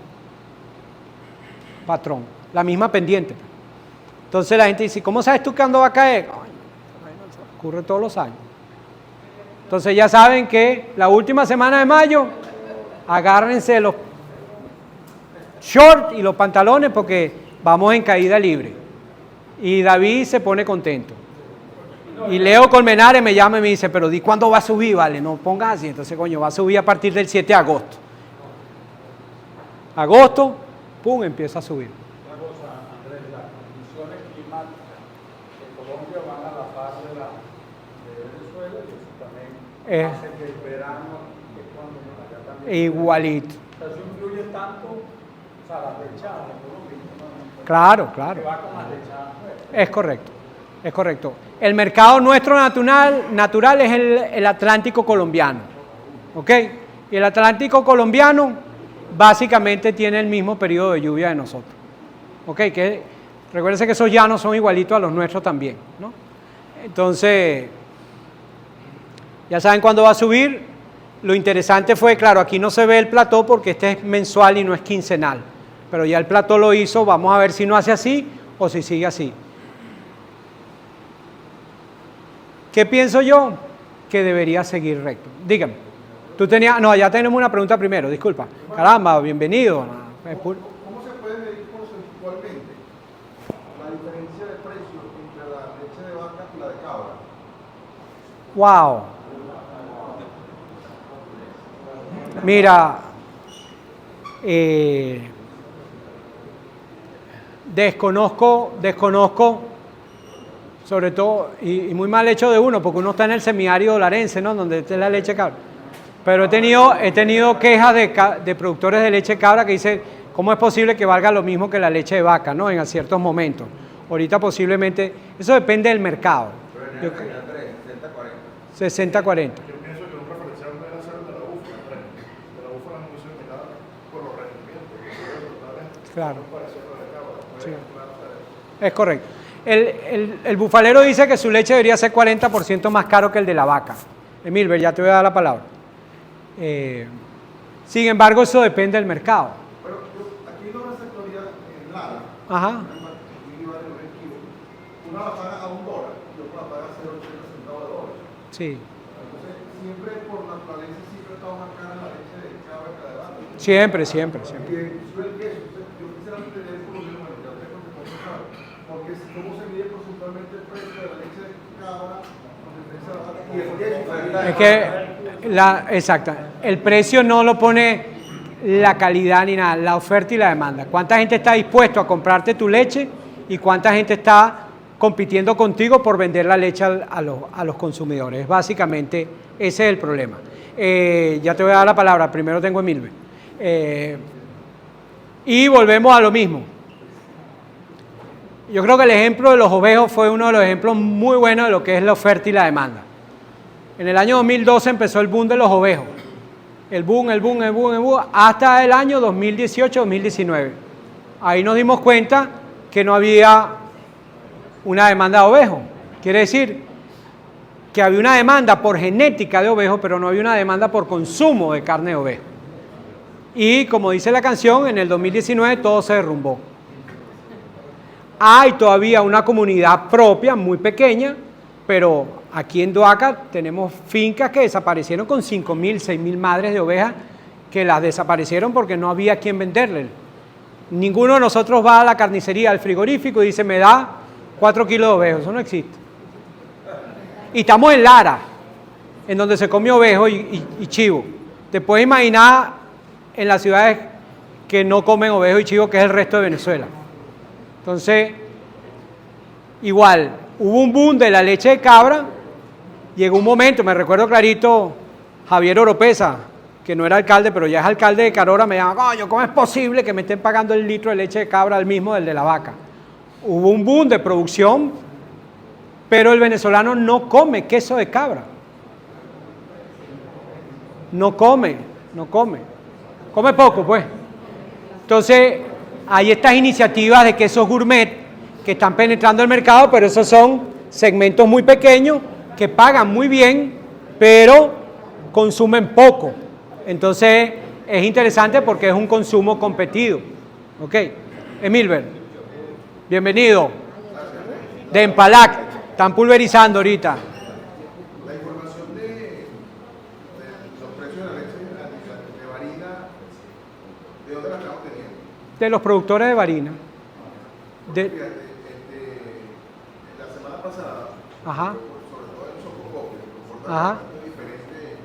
patrón, la misma pendiente. Entonces la gente dice, ¿cómo sabes tú cuándo va a caer? Ay, ocurre todos los años. Entonces ya saben que la última semana de mayo, agárrense los shorts y los pantalones porque vamos en caída libre. Y David se pone contento. Y Leo Colmenares me llama y me dice, pero di cuándo va a subir, vale, no pongas así. Entonces, coño, va a subir a partir del 7 de agosto. Agosto, pum, empieza a subir.
Una cosa, Andrés, las condiciones climáticas de Colombia van a la par de Venezuela y eso también hace que el verano es cuando allá también.
Igualito.
O sea, eso influye tanto, o sea, la lechada en Colombia.
Claro, claro.
Que va con la lechada.
Es correcto, es correcto. El mercado nuestro natural es el Atlántico colombiano, ¿ok? Y el Atlántico colombiano básicamente tiene el mismo periodo de lluvia de nosotros, ¿ok? Que recuérdense que esos llanos son igualitos a los nuestros también, ¿no? Entonces, ya saben cuándo va a subir. Lo interesante fue, claro, aquí no se ve el plató porque este es mensual y no es quincenal, pero ya el plató lo hizo, vamos a ver si no hace así o si sigue así. ¿Qué pienso yo? Que debería seguir recto. Dígame. Tú tenías, no, ya tenemos una pregunta primero, disculpa. Caramba, bienvenido.
¿Cómo se puede medir porcentualmente la diferencia de precios entre la leche de vaca y la de cabra?
Wow. Mira, desconozco, sobre todo, y muy mal hecho de uno, porque uno está en el semiárido larense, ¿no? Donde está la leche cabra. Pero he tenido quejas de productores de leche cabra que dicen, ¿cómo es posible que valga lo mismo que la leche de vaca, ¿no? En ciertos momentos. Ahorita posiblemente, eso depende del mercado. 60-40. 60-40.
Yo pienso que un referencial debe ser el de la búfala, de la búfala es muy similar por los rendimientos.
Claro. Sí. Es correcto. El bufalero dice que su leche debería ser 40% más caro que el de la vaca. Emilber, ya te voy a dar la palabra. Sin embargo, eso depende del mercado.
Pero aquí no una sectoría en Lara.
Ajá.
Una la paga a $1 y otra la paga a 0.80 centavos de dólar.
Sí.
Entonces, siempre por naturaleza siempre está más cara la leche de cabra que la de vaca.
Siempre.
Y sube el queso. Yo quisiera entender por lo menos, ya te porque cómo se mide porcentualmente el precio de la leche de cabra con diferencia de la vaca y el queso.
Es que, exacto, el precio no lo pone la calidad ni nada, la oferta y la demanda. ¿Cuánta gente está dispuesto a comprarte tu leche y cuánta gente está compitiendo contigo por vender la leche a los consumidores? Básicamente, ese es el problema. Ya te voy a dar la palabra, primero tengo a Emilbe. Y volvemos a lo mismo. Yo creo que el ejemplo de los ovejos fue uno de los ejemplos muy buenos de lo que es la oferta y la demanda. En el año 2012 empezó el boom de los ovejos. El boom, hasta el año 2018-2019. Ahí nos dimos cuenta que no había una demanda de ovejos. Quiere decir que había una demanda por genética de ovejos, pero no había una demanda por consumo de carne de ovejo. Y como dice la canción, en el 2019 todo se derrumbó. Hay todavía una comunidad propia, muy pequeña, pero aquí en Doaca tenemos fincas que desaparecieron con 5.000, 6.000 madres de ovejas que las desaparecieron porque no había quien venderle. Ninguno de nosotros va a la carnicería, al frigorífico y dice, me da 4 kilos de ovejas. Eso no existe. Y estamos en Lara, en donde se come ovejo y chivo. Te puedes imaginar en las ciudades que no comen ovejo y chivo, que es el resto de Venezuela. Entonces, igual, hubo un boom de la leche de cabra. Llegó un momento, me recuerdo clarito, Javier Oropesa, que no era alcalde, pero ya es alcalde de Carora, me llama, coño, ¿cómo es posible que me estén pagando el litro de leche de cabra al mismo del de la vaca? Hubo un boom de producción, pero el venezolano no come queso de cabra. No come. Come poco, pues. Entonces, hay estas iniciativas de quesos gourmet que están penetrando el mercado, pero esos son segmentos muy pequeños que pagan muy bien, pero consumen poco. Entonces, es interesante porque es un consumo competido. ¿Ok? Emilber, bienvenido. De Empalac, están pulverizando ahorita.
La información de los precios de la leche de Varina, ¿de dónde la estamos teniendo?
De los productores de Varina.
Fíjate, la semana pasada,
Ajá.
sobre todo en Sococopio,
Ajá.
comportamiento diferente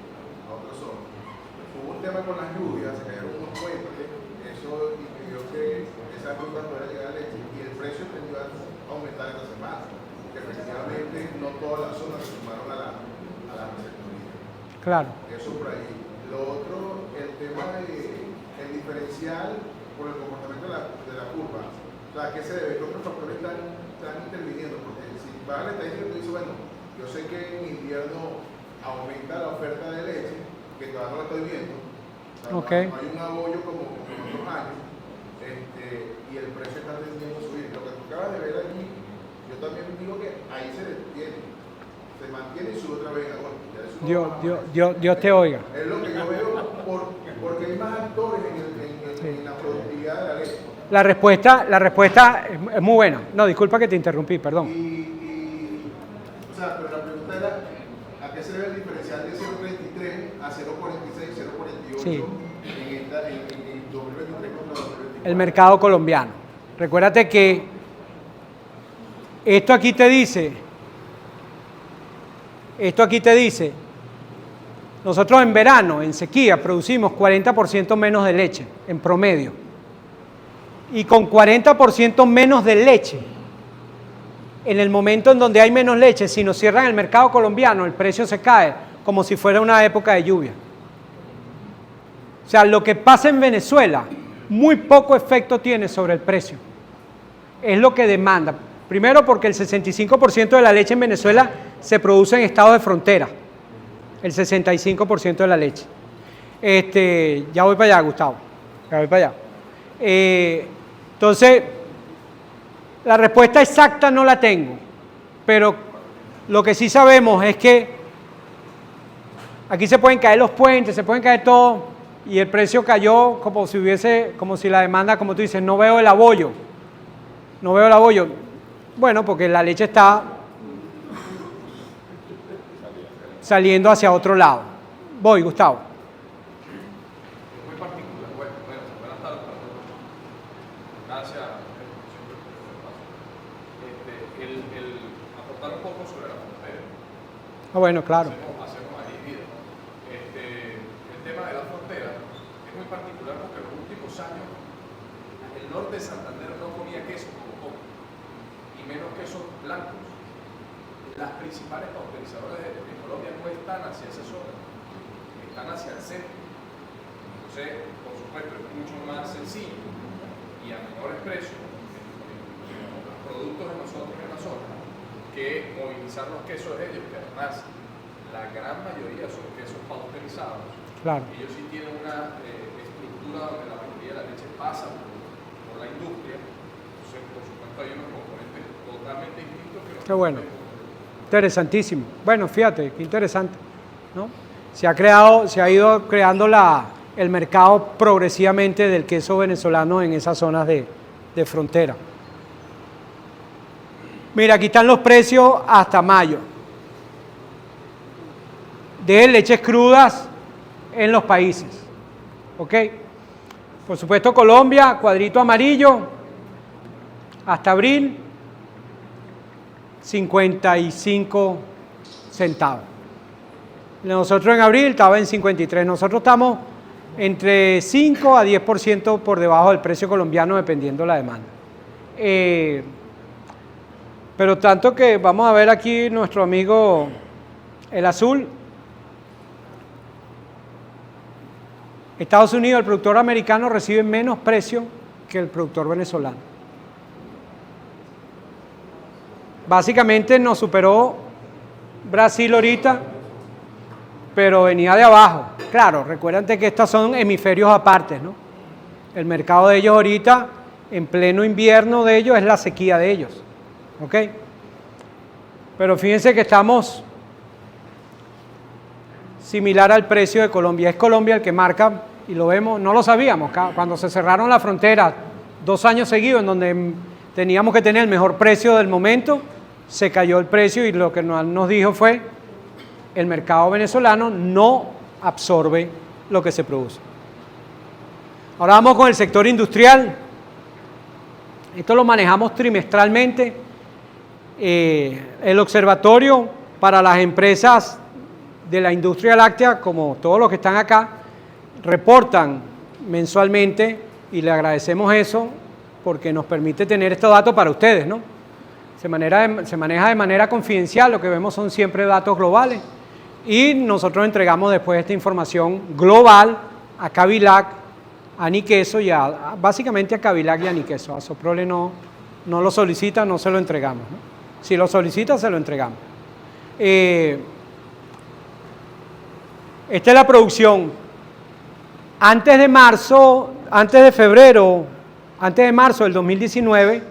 a otras zonas. Hubo un tema con las lluvias, se cayeron unos puentes, eso impidió que esa ruta pudiera llegar a leche y el precio tendió a aumentar esta semana, porque efectivamente no todas las zonas se sumaron a la receptoría.
Claro.
Eso por ahí. Lo otro, el tema del diferencial por el comportamiento de la curva. O sea, ¿a qué se debe? ¿Qué otros factores están interviniendo? Porque si vas a la estadística, tú dices, bueno, yo sé que en invierno aumenta la oferta de leche, que todavía no la estoy viendo. O sea,
Okay.
no hay un abollo como en otros años, y el precio está tendiendo a subir. Lo que tú acabas de ver allí, yo también digo que ahí se detiene, se mantiene y sube otra vez. Bueno, ya eso no baja.
Dios te oiga.
Es lo que yo veo porque hay más actores en la productividad de la leche.
La respuesta es muy buena. No, disculpa que te interrumpí, perdón.
O sea, pero la pregunta era, ¿a qué se debe el diferencial de 0.33 a 0.46, 0.48
Sí.
en 2023 contra 2024?
El mercado colombiano. Recuérdate que esto aquí te dice, nosotros en verano, en sequía, producimos 40% menos de leche en promedio. Y con 40% menos de leche, en el momento en donde hay menos leche, si nos cierran el mercado colombiano, el precio se cae como si fuera una época de lluvia. O sea, lo que pasa en Venezuela, muy poco efecto tiene sobre el precio. Es lo que demanda. Primero porque el 65% de la leche en Venezuela se produce en estados de frontera. El 65% de la leche. Ya voy para allá, Gustavo. Ya voy para allá. Entonces, la respuesta exacta no la tengo, pero lo que sí sabemos es que aquí se pueden caer los puentes, se pueden caer todo, y el precio cayó como si la demanda, como tú dices, no veo el abollo. Bueno, porque la leche está saliendo hacia otro lado. Voy, Gustavo.
Muy particular. Buenas tardes para todos. Gracias. Aportar un poco sobre la frontera.
Bueno, claro.
Hacemos ahí vida. El tema de la frontera es muy particular porque en los últimos años el norte de Santander no comía queso como poco, y menos quesos blancos. Las principales cauterizadoras de Colombia no están hacia esa zona, están hacia el centro. Entonces, por supuesto, es mucho más sencillo y a menores precios los productos de nosotros en la zona que movilizar los quesos de ellos, que además la gran mayoría son quesos pasteurizados.
Claro.
Ellos sí tienen una estructura donde la mayoría de la leche pasa por la industria. Entonces, por supuesto, hay unos componentes totalmente distintos que los.
Qué bueno. Interesantísimo. Bueno, fíjate, qué interesante, ¿no? Se ha ido creando el mercado progresivamente del queso venezolano en esas zonas de frontera. Mira, aquí están los precios hasta mayo de leches crudas en los países. ¿Ok? Por supuesto, Colombia, cuadrito amarillo, hasta abril, 55 centavos. Nosotros en abril estaba en 53. Nosotros estamos entre 5 a 10% por debajo del precio colombiano, dependiendo de la demanda. Pero tanto que vamos a ver aquí nuestro amigo el azul. Estados Unidos, el productor americano recibe menos precio que el productor venezolano. Básicamente nos superó Brasil ahorita, pero venía de abajo. Claro, recuérdate que estos son hemisferios aparte, ¿no? El mercado de ellos ahorita, en pleno invierno de ellos, es la sequía de ellos. ¿Ok? Pero fíjense que estamos similar al precio de Colombia. Es Colombia el que marca, y lo vemos, no lo sabíamos, cuando se cerraron las fronteras 2 años seguidos, en donde teníamos que tener el mejor precio del momento, se cayó el precio y lo que nos dijo fue, el mercado venezolano no absorbe lo que se produce. Ahora vamos con el sector industrial. Esto lo manejamos trimestralmente. El observatorio para las empresas de la industria láctea, como todos los que están acá, reportan mensualmente y le agradecemos eso porque nos permite tener estos datos para ustedes, ¿no? Se maneja de manera confidencial, lo que vemos son siempre datos globales y nosotros entregamos después esta información global a Cavilac, a Niqueso y básicamente a Cavilac y a Niqueso. A Soprole no lo solicita, no se lo entregamos, ¿no? Si lo solicita, se lo entregamos. Esta es la producción. Antes de marzo del 2019,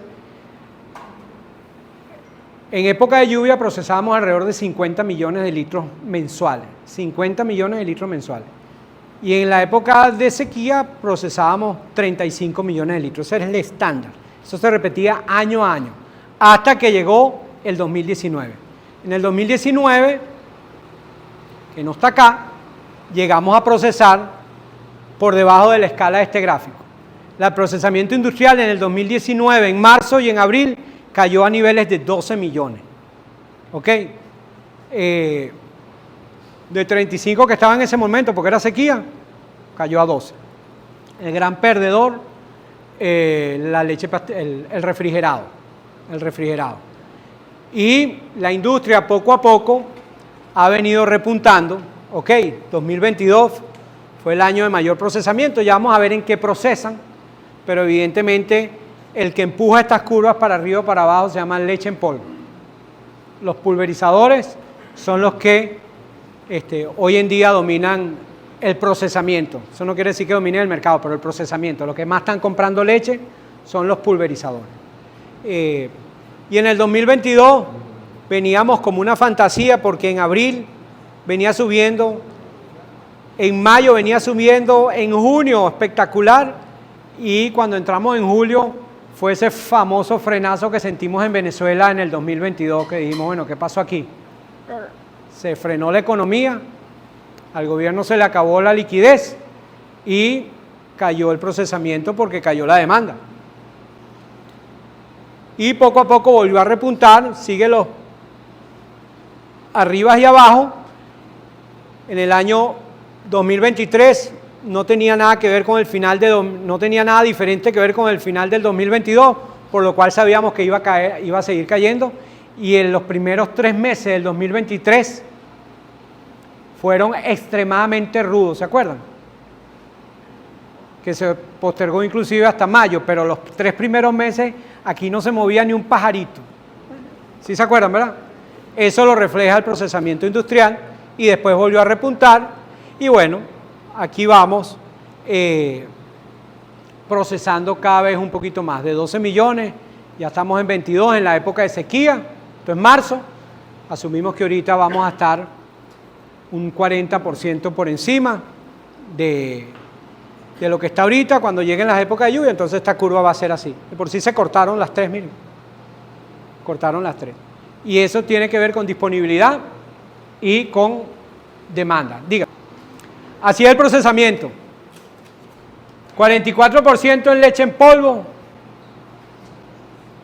en época de lluvia procesábamos alrededor de 50 millones de litros mensuales. 50 millones de litros mensuales. Y en la época de sequía procesábamos 35 millones de litros. Ese era el estándar. Eso se repetía año a año. Hasta que llegó el 2019. En el 2019, que no está acá, llegamos a procesar por debajo de la escala de este gráfico. El procesamiento industrial en el 2019, en marzo y en abril, cayó a niveles de 12 millones. ¿Ok? De 35 que estaba en ese momento, porque era sequía, cayó a 12. El gran perdedor, la leche, el refrigerado. Y la industria poco a poco ha venido repuntando. Ok, 2022 fue el año de mayor procesamiento, ya vamos a ver en qué procesan, pero evidentemente el que empuja estas curvas para arriba o para abajo se llama leche en polvo. Los pulverizadores son los que hoy en día dominan el procesamiento. Eso no quiere decir que dominen el mercado, pero el procesamiento. Los que más están comprando leche son los pulverizadores. Y en el 2022 veníamos como una fantasía porque en abril venía subiendo, en mayo venía subiendo, en junio espectacular, y cuando entramos en julio fue ese famoso frenazo que sentimos en Venezuela en el 2022, que dijimos, bueno, ¿qué pasó aquí? Se frenó la economía, al gobierno se le acabó la liquidez y cayó el procesamiento porque cayó la demanda. Y poco a poco volvió a repuntar, sigue los arriba y abajo. En el año 2023 no tenía nada que ver con el final no tenía nada diferente que ver con el final del 2022, por lo cual sabíamos que iba a seguir cayendo, y en los primeros 3 meses del 2023 fueron extremadamente rudos, ¿se acuerdan? Que se postergó inclusive hasta mayo, pero los 3 primeros meses aquí no se movía ni un pajarito. ¿Sí se acuerdan, verdad? Eso lo refleja el procesamiento industrial y después volvió a repuntar y bueno, aquí vamos procesando cada vez un poquito más, de 12 millones, ya estamos en 22 en la época de sequía, esto es marzo, asumimos que ahorita vamos a estar un 40% por encima de lo que está ahorita. Cuando lleguen las épocas de lluvia, entonces esta curva va a ser así. De por sí se cortaron las 3, miren. Cortaron las 3. Y eso tiene que ver con disponibilidad y con demanda. Diga. Así es el procesamiento. 44% en leche en polvo.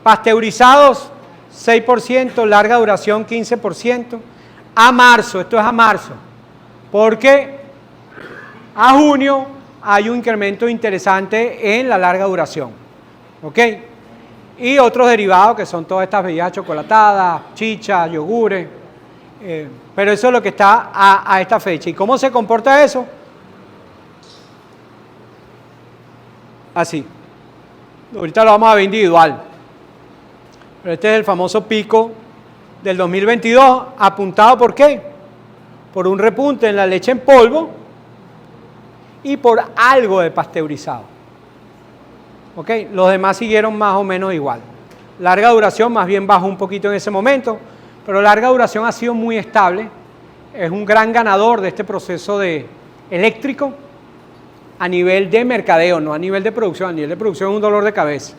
Pasteurizados, 6%. Larga duración, 15%. a marzo, esto es a marzo, porque a junio hay un incremento interesante en la larga duración, ¿ok? Y otros derivados que son todas estas bebidas chocolatadas, chicha, yogures, pero eso es lo que está a esta fecha. ¿Y cómo se comporta eso? Así. Ahorita lo vamos a ver individual. Pero este es el famoso pico del 2022, apuntado ¿por qué? Por un repunte en la leche en polvo y por algo de pasteurizado. ¿Ok? Los demás siguieron más o menos igual. Larga duración más bien bajó un poquito en ese momento, pero larga duración ha sido muy estable. Es un gran ganador de este proceso de eléctrico a nivel de mercadeo, no a nivel de producción. A nivel de producción es un dolor de cabeza.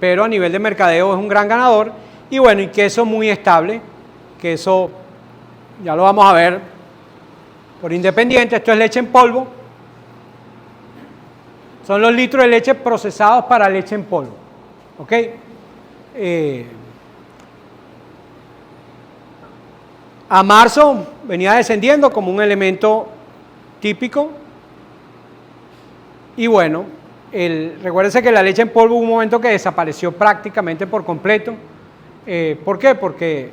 Pero a nivel de mercadeo es un gran ganador. Y bueno, y queso muy estable. Queso, ya lo vamos a ver por independiente. Esto es leche en polvo. Son los litros de leche procesados para leche en polvo. ¿Ok? A marzo venía descendiendo como un elemento típico. Y bueno, recuérdense que la leche en polvo hubo un momento que desapareció prácticamente por completo. ¿Por qué? Porque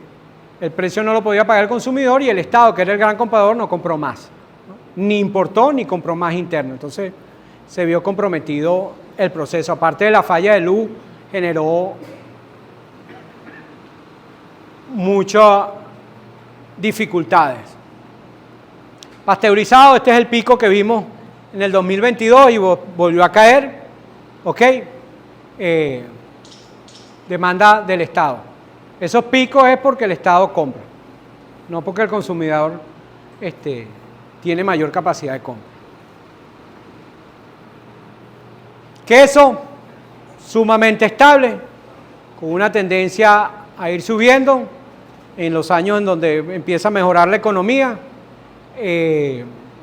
el precio no lo podía pagar el consumidor y el Estado, que era el gran comprador, no compró más, ¿no? Ni importó ni compró más interno. Entonces se vio comprometido el proceso. Aparte de la falla de luz, generó muchas dificultades. Pasteurizado, este es el pico que vimos en el 2022 y volvió a caer, ¿ok? Demanda del Estado. Esos picos es porque el Estado compra, no porque el consumidor tiene mayor capacidad de compra. Queso, sumamente estable, con una tendencia a ir subiendo en los años en donde empieza a mejorar la economía.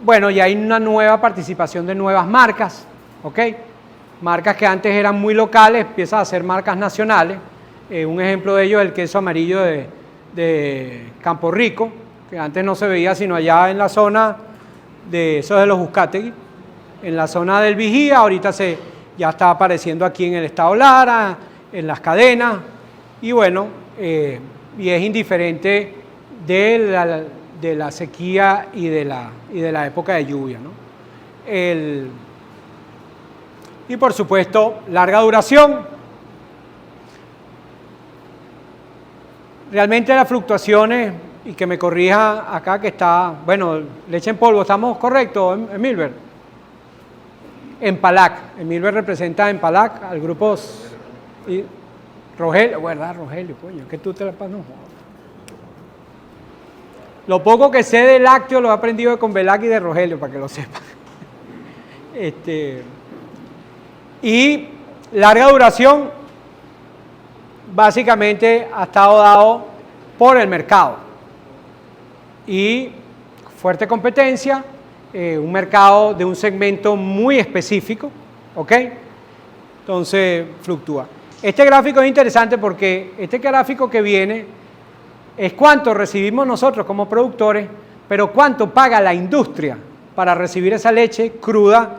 Bueno, y hay una nueva participación de nuevas marcas, ¿ok? Marcas que antes eran muy locales, empiezan a ser marcas nacionales. Un ejemplo de ello es el queso amarillo de Campo Rico, que antes no se veía sino allá en la zona de esos de los Uzcategui, en la zona del Vigía. Ahorita ya está apareciendo aquí en el estado Lara, en las cadenas, y bueno, y es indiferente de la sequía y de la época de lluvia, ¿no? Y por supuesto, larga duración. Realmente las fluctuaciones, y que me corrija acá que está, bueno, leche en polvo, ¿estamos correctos, Emilber? Empalac, Emilber representa a Empalac, al grupo Rogelio, ¿verdad? Rogelio, coño, que tú te la pasas, no. Lo poco que sé de lácteo lo he aprendido de Convelac y de Rogelio, para que lo sepan. Y larga duración, básicamente ha estado dado por el mercado. Y fuerte competencia, un mercado de un segmento muy específico, ¿ok? Entonces fluctúa. Este gráfico es interesante porque este gráfico que viene es cuánto recibimos nosotros como productores, pero cuánto paga la industria para recibir esa leche cruda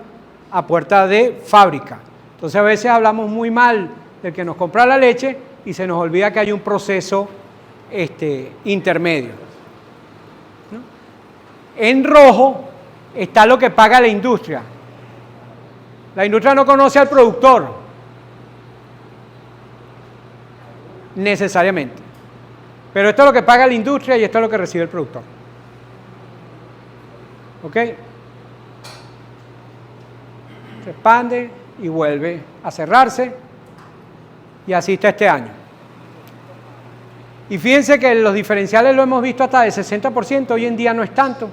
a puerta de fábrica. Entonces a veces hablamos muy mal del que nos compra la leche y se nos olvida que hay un proceso intermedio, ¿no? En rojo está lo que paga la industria. La industria no conoce al productor necesariamente, pero esto es lo que paga la industria y esto es lo que recibe el productor. ¿Ok? Se expande y vuelve a cerrarse, y así está este año. Y fíjense que los diferenciales lo hemos visto hasta de 60%, hoy en día no es tanto.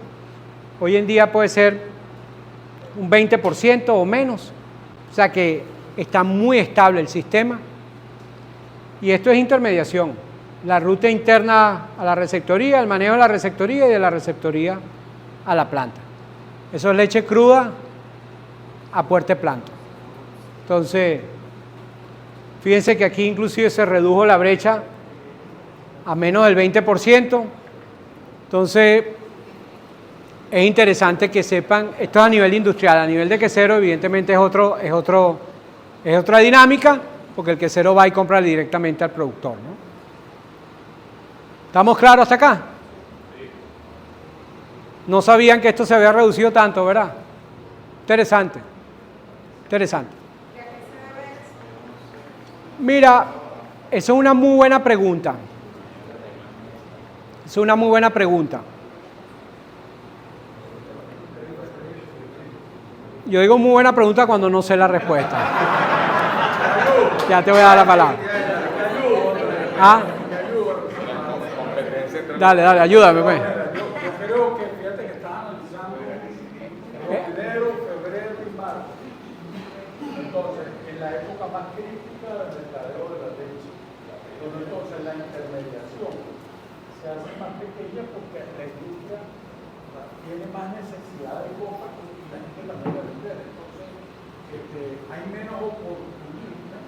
Hoy en día puede ser un 20% o menos. O sea que está muy estable el sistema. Y esto es intermediación. La ruta interna a la receptoría, el manejo de la receptoría y de la receptoría a la planta. Eso es leche cruda a puerta de planta. Entonces, fíjense que aquí inclusive se redujo la brecha a menos del 20%, Entonces, es interesante que sepan, esto es a nivel industrial, a nivel de quesero evidentemente es otra dinámica, porque el quesero va y compra directamente al productor, ¿no? ¿Estamos claros hasta acá? No sabían que esto se había reducido tanto, ¿verdad? Interesante, interesante. Mira, eso es una muy buena pregunta. Es una muy buena pregunta. Yo digo muy buena pregunta cuando no sé la respuesta. Ya te voy a dar la palabra. ¿Ah? Dale, ayúdame, pues.
Yo creo que, fíjate que estaba analizando enero, febrero y marzo. Entonces, en la época más crítica del mercadeo de la leche, donde entonces la intermediación se hace más pequeña porque la industria tiene más necesidad de copa y la gente la puede vender. Entonces, hay menos oportunidad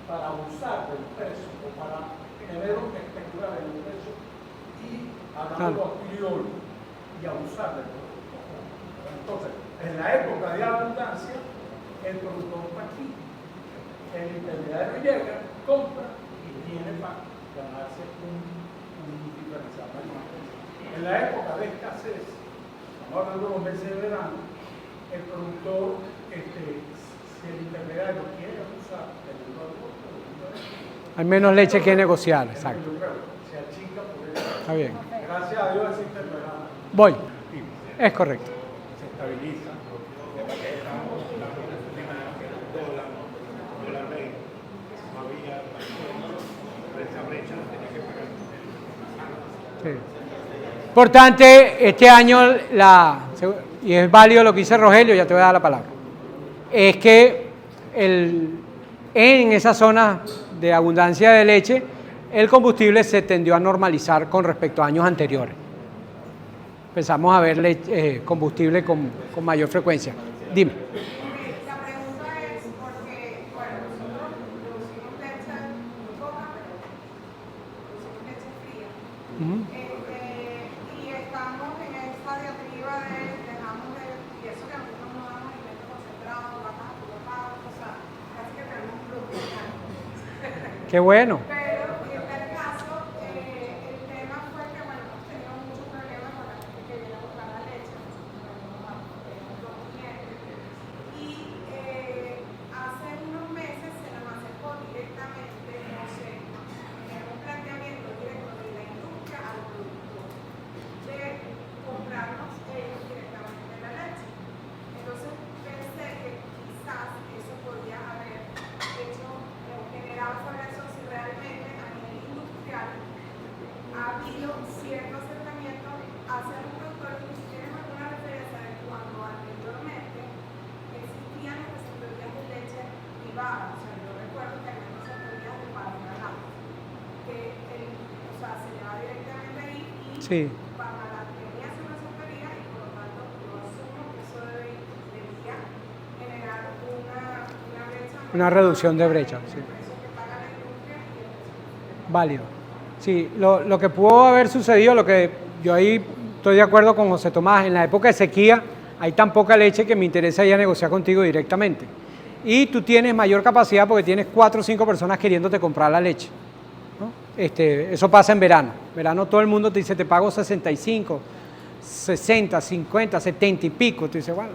para abusar del precio o para generar una especular en el precio y hablarlo a criollo y abusar del producto. Entonces, en la época de abundancia, el productor está aquí, el intermediario llega, compra y tiene para ganarse un diferencial mayor. En la época de escasez, estamos hablando de los meses de verano, el productor, si el intermediario quiere abusar del producto,
Hay menos leche que negociar, exacto.
se achica por eso.
Está bien.
Gracias a Dios existe el verano.
Voy. Es correcto.
Se estabiliza.
Sí. Importante, este año, y es válido lo que dice Rogelio, ya te voy a dar la palabra, es que en esa zona de abundancia de leche, el combustible se tendió a normalizar con respecto a años anteriores. Empezamos a ver combustible con mayor frecuencia. Dime.
La pregunta es porque, bueno, nosotros producimos leche muy poca, pero producimos leche fría. Y estamos en esta diatriba de dejamos de, y eso que nosotros no damos alimentos concentrados, vacas aturrojadas, o sea, casi que tenemos un producto orgánico.
Qué bueno.
Pero en tal caso, el tema fue que, bueno, hemos tenido muchos problemas con la gente que viene a buscar la leche, nosotros y hace unos meses se nos acercó directamente, no sé, un planteamiento directo de la industria al productor, de comprarnos ellos directamente la leche. Entonces pensé que quizás eso podría haber hecho, generado sobre eso si realmente a nivel industrial ha habido cierto acercamiento hacia los productores. Y si tienen alguna referencia de cuando anteriormente existían las receptorías de leche privadas, o sea, yo recuerdo que había receptorías de Parmalat, que o sea, se llevaba directamente ahí y
Sí.
Parmalat tenía su receptoría y por lo tanto yo asumo que eso debería generar una brecha.
Una reducción de brecha, sí. Válido. Sí, lo que pudo haber sucedido, lo que yo ahí estoy de acuerdo con José Tomás, en la época de sequía hay tan poca leche que me interesa ya negociar contigo directamente. Y tú tienes mayor capacidad porque tienes 4 o 5 personas queriéndote comprar la leche, ¿no? Eso pasa en verano. En verano todo el mundo te dice, te pago 65, 60, 50, 70 y pico. Tú dices, bueno,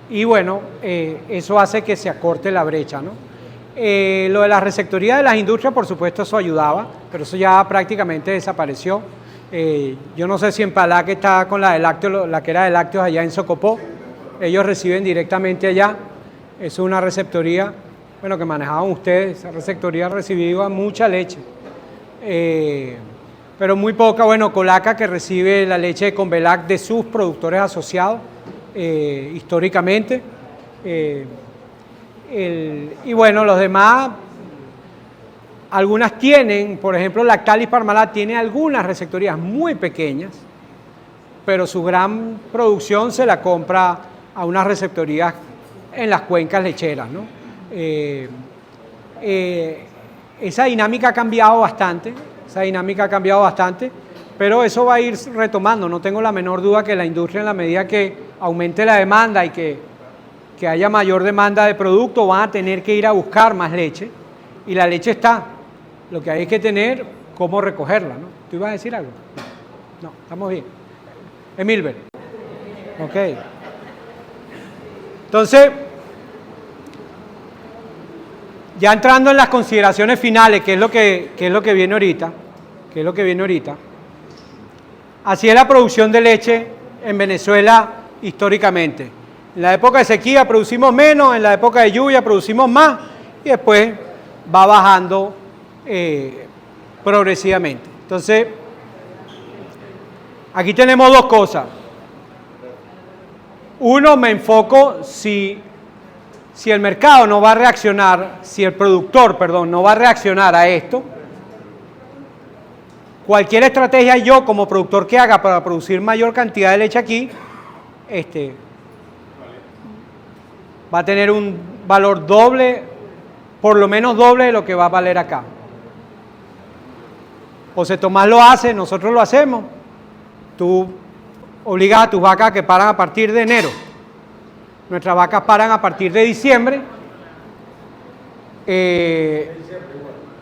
y bueno, eso hace que se acorte la brecha, ¿no? Lo de la receptoría de las industrias, por supuesto, eso ayudaba, pero eso ya prácticamente desapareció. Yo no sé si en Palac está con la de lácteos, la que era de lácteos allá en Socopó. Ellos reciben directamente allá. Es una receptoría, bueno, que manejaban ustedes. Esa receptoría recibía mucha leche, pero muy poca. Bueno, Colaca, que recibe la leche de Convelac de sus productores asociados, históricamente. Y bueno, los demás, algunas tienen, por ejemplo, Lactalis Parmalat tiene algunas receptorías muy pequeñas, pero su gran producción se la compra a unas receptorías en las cuencas lecheras, ¿no? Esa dinámica ha cambiado bastante, Esa dinámica ha cambiado bastante, pero eso va a ir retomando. No tengo la menor duda que la industria, en la medida que aumente la demanda y que haya mayor demanda de producto, van a tener que ir a buscar más leche. Y la leche está. Lo que hay es que tener cómo recogerla, ¿no? ¿Tú ibas a decir algo? No, estamos bien. Emilber. Ok. Entonces, ya entrando en las consideraciones finales, que es lo que viene ahorita, así es la producción de leche en Venezuela históricamente. En la época de sequía producimos menos, en la época de lluvia producimos más y después va bajando progresivamente. Entonces, aquí tenemos dos cosas. Uno, me enfoco si el mercado no va a reaccionar, si el productor, perdón, no va a reaccionar a esto, cualquier estrategia yo como productor que haga para producir mayor cantidad de leche aquí, va a tener un valor doble, por lo menos doble de lo que va a valer acá. José Tomás lo hace, nosotros lo hacemos. Tú obligas a tus vacas que paran a partir de enero. Nuestras vacas paran a partir de diciembre. De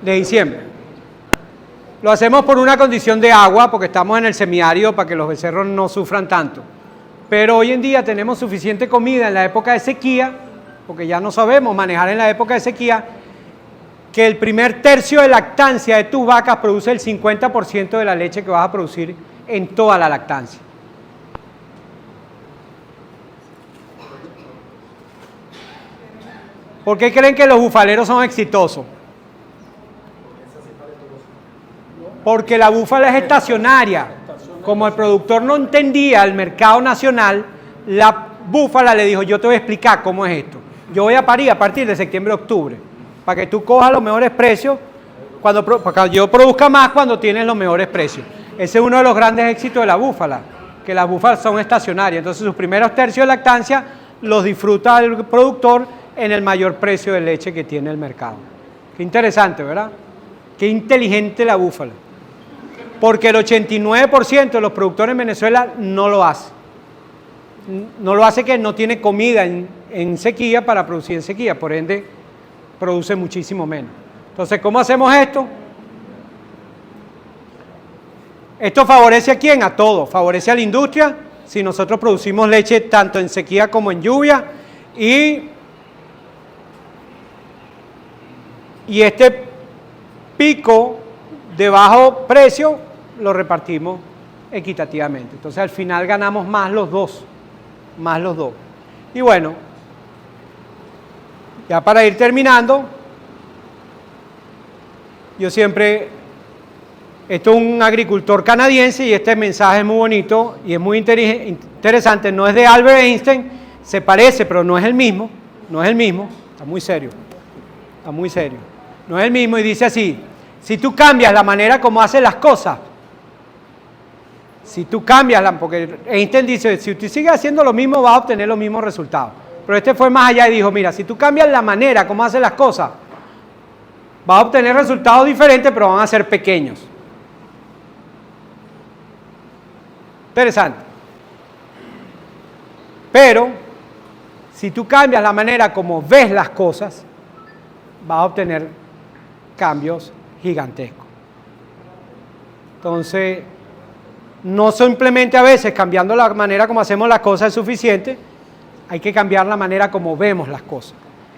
diciembre. Lo hacemos por una condición de agua, porque estamos en el semiárido para que los becerros no sufran tanto. Pero hoy en día tenemos suficiente comida en la época de sequía, porque ya no sabemos manejar en la época de sequía, que el primer tercio de lactancia de tus vacas produce el 50% de la leche que vas a producir en toda la lactancia. ¿Por qué creen que los bufaleros son exitosos? Porque la búfala es estacionaria. Como el productor no entendía el mercado nacional, la búfala le dijo, yo te voy a explicar cómo es esto. Yo voy a parir a partir de septiembre-octubre, para que tú cojas los mejores precios, para que yo produzca más cuando tienes los mejores precios. Ese es uno de los grandes éxitos de la búfala, que las búfalas son estacionarias. Entonces sus primeros tercios de lactancia los disfruta el productor en el mayor precio de leche que tiene el mercado. Qué interesante, ¿verdad? Qué inteligente la búfala. Porque el 89% de los productores en Venezuela no lo hace. No lo hace que no tiene comida en sequía para producir en sequía, por ende produce muchísimo menos. Entonces, ¿cómo hacemos esto? Esto favorece a quién? A todos. Favorece a la industria, si nosotros producimos leche tanto en sequía como en lluvia, y este pico de bajo precio lo repartimos equitativamente. Entonces al final ganamos más los dos. Y bueno, ya para ir terminando, yo siempre, esto es un agricultor canadiense y este mensaje es muy bonito y es muy interesante, no es de Albert Einstein, se parece pero no es el mismo, está muy serio, no es el mismo y dice así, si tú cambias la manera como haces las cosas, porque Einstein dice, si tú sigues haciendo lo mismo vas a obtener los mismos resultados. Pero este fue más allá y dijo, mira, si tú cambias la manera como haces las cosas, vas a obtener resultados diferentes, pero van a ser pequeños. Interesante. Pero, si tú cambias la manera como ves las cosas, vas a obtener cambios gigantescos. Entonces, no simplemente a veces cambiando la manera como hacemos las cosas es suficiente, hay que cambiar la manera como vemos las cosas.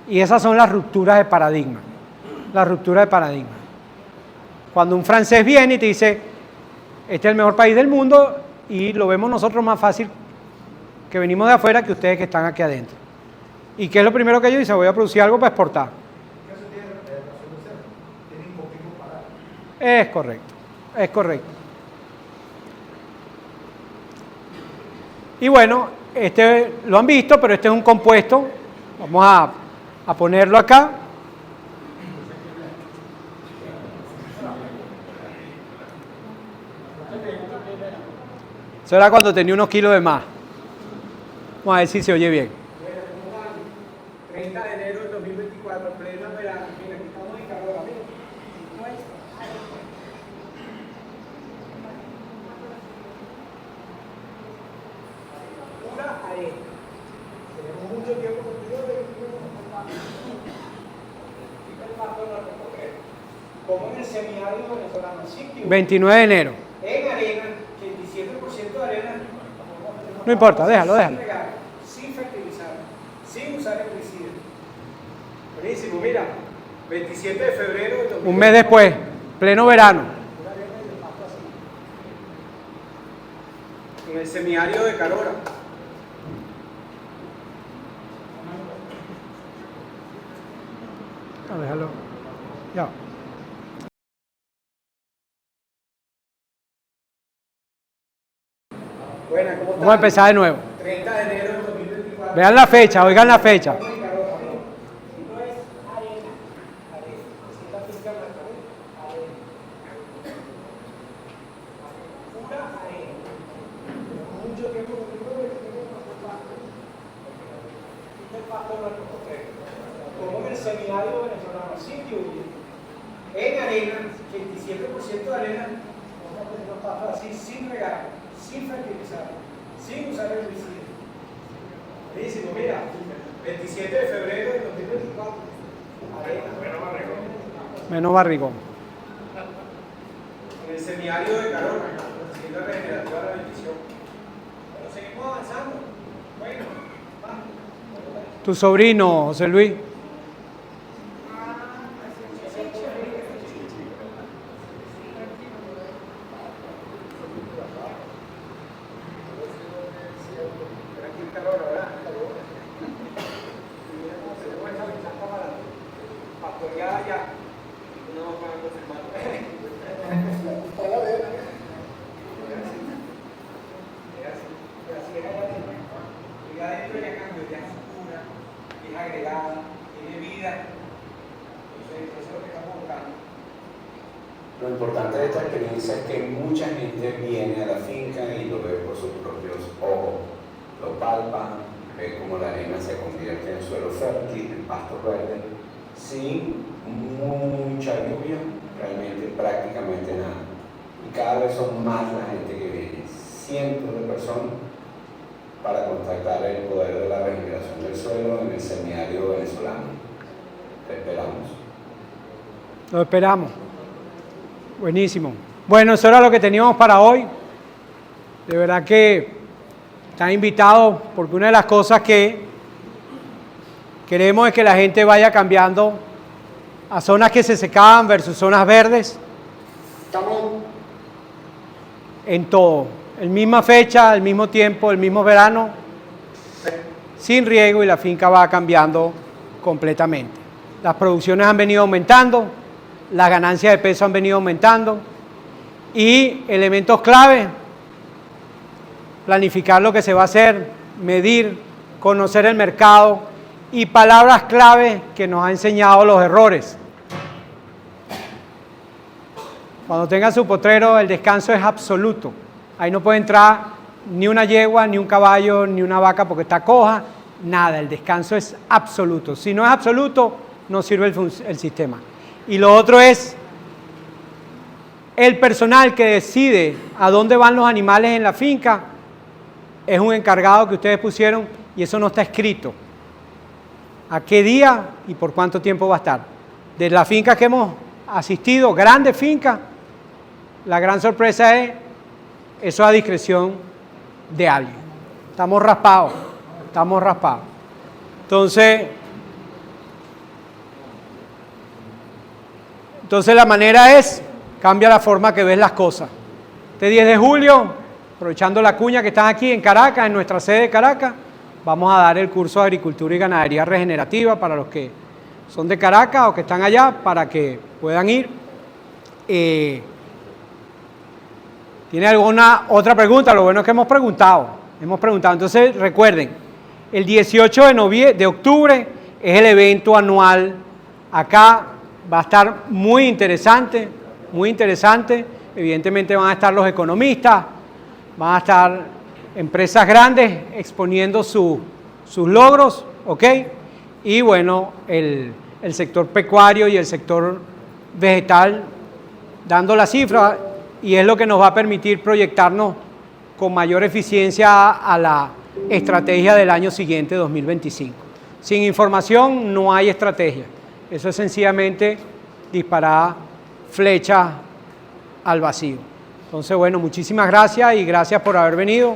Y esas son las rupturas de paradigma. Cuando un francés viene y te dice, este es el mejor país del mundo, y lo vemos nosotros más fácil que venimos de afuera que ustedes que están aquí adentro. ¿Y qué es lo primero que ellos dicen? Voy a producir algo para exportar. Es correcto. Y bueno, este lo han visto, pero este es un compuesto. Vamos a ponerlo acá. Eso era cuando tenía unos kilos de más. Vamos a ver si se oye bien.
30 de enero del 2024, pleno verano. Mira, aquí estamos en calor, arena. Tenemos mucho tiempo contigo de como en el semiárido venezolano, sitio
29 de enero.
en arena, 87% de arena.
No importa, déjalo.
Sin regar, sin fertilizar, sin usar herbicidas. Buenísimo, mira, 27 de febrero de 2020.
Un mes después, pleno verano.
En el semiárido de Carora.
Déjalo. Ya.
Buena, ¿cómo
Vamos a empezar de nuevo.
30 de enero de 2024.
Vean la fecha, oigan la fecha.
Esto es arena, arena. Así está finca nuestra, ¿ves? Arena. Pura arena. Tenemos mucho tiempo contigo de que tenemos nuestro pasto. Este es el pasto de nuestro potrero. Como en el semiárido venezolano, sitio en arena, 87% de arena. Vamos a tener los pastos así, sin regar, sin fertilizar, sin usar herbicidas. Buenísimo, mira, 27 de febrero de 2024. Arena.
Menos barrigón.
En el semiárido de Carona, siguiendo la regenerativa de la bendición. Pero seguimos avanzando. Bueno, vamos.
Tu sobrino, José Luis.
Aquí en Carona, ¿verdad? Mira cómo se ve esa ventana para pastoreada ya. No, para confirmar. Y adentro ya cambió, ya es oscura, es agregada, tiene vida. Entonces, eso es lo que estamos buscando.
Lo importante de esta experiencia es que mucha gente viene a la finca y lo ve por sus propios ojos, lo palpa, ve cómo la arena se convierte en suelo fértil, en pasto verde, sin mucha lluvia, realmente prácticamente nada. Y cada vez son más la gente que viene, cientos de personas, para contactar el poder de la regeneración del suelo en el semiárido venezolano. Te esperamos.
Lo esperamos. Buenísimo. Bueno, eso era lo que teníamos para hoy. De verdad que están invitados porque una de las cosas que queremos es que la gente vaya cambiando a zonas que se secaban versus zonas verdes. Estamos en todo. El misma fecha, el mismo tiempo, el mismo verano, sin riego y la finca va cambiando completamente. Las producciones han venido aumentando, las ganancias de peso han venido aumentando y elementos clave, planificar lo que se va a hacer, medir, conocer el mercado y palabras clave que nos ha enseñado los errores. Cuando tenga su potrero, el descanso es absoluto. Ahí no puede entrar ni una yegua, ni un caballo, ni una vaca porque está coja, nada, el descanso es absoluto. Si no es absoluto, no sirve el sistema. Y lo otro es el personal que decide a dónde van los animales en la finca, es un encargado que ustedes pusieron y eso no está escrito. ¿A qué día y por cuánto tiempo va a estar? De las fincas que hemos asistido, grandes fincas, la gran sorpresa es eso a discreción de alguien. Estamos raspados. Entonces la manera es, cambia la forma que ves las cosas. Este 10 de julio, aprovechando la cuña que están aquí en Caracas, en nuestra sede de Caracas, vamos a dar el curso de Agricultura y Ganadería Regenerativa para los que son de Caracas o que están allá, para que puedan ir. ¿Tiene alguna otra pregunta? Lo bueno es que hemos preguntado. Entonces recuerden, el 18 de octubre es el evento anual. Acá va a estar muy interesante. Evidentemente van a estar los economistas, van a estar empresas grandes exponiendo sus logros, ¿ok? Y bueno, el sector pecuario y el sector vegetal dando la cifra, y es lo que nos va a permitir proyectarnos con mayor eficiencia a estrategia del año siguiente, 2025. Sin información no hay estrategia. Eso es sencillamente disparar flecha al vacío. Entonces, bueno, muchísimas gracias y gracias por haber venido.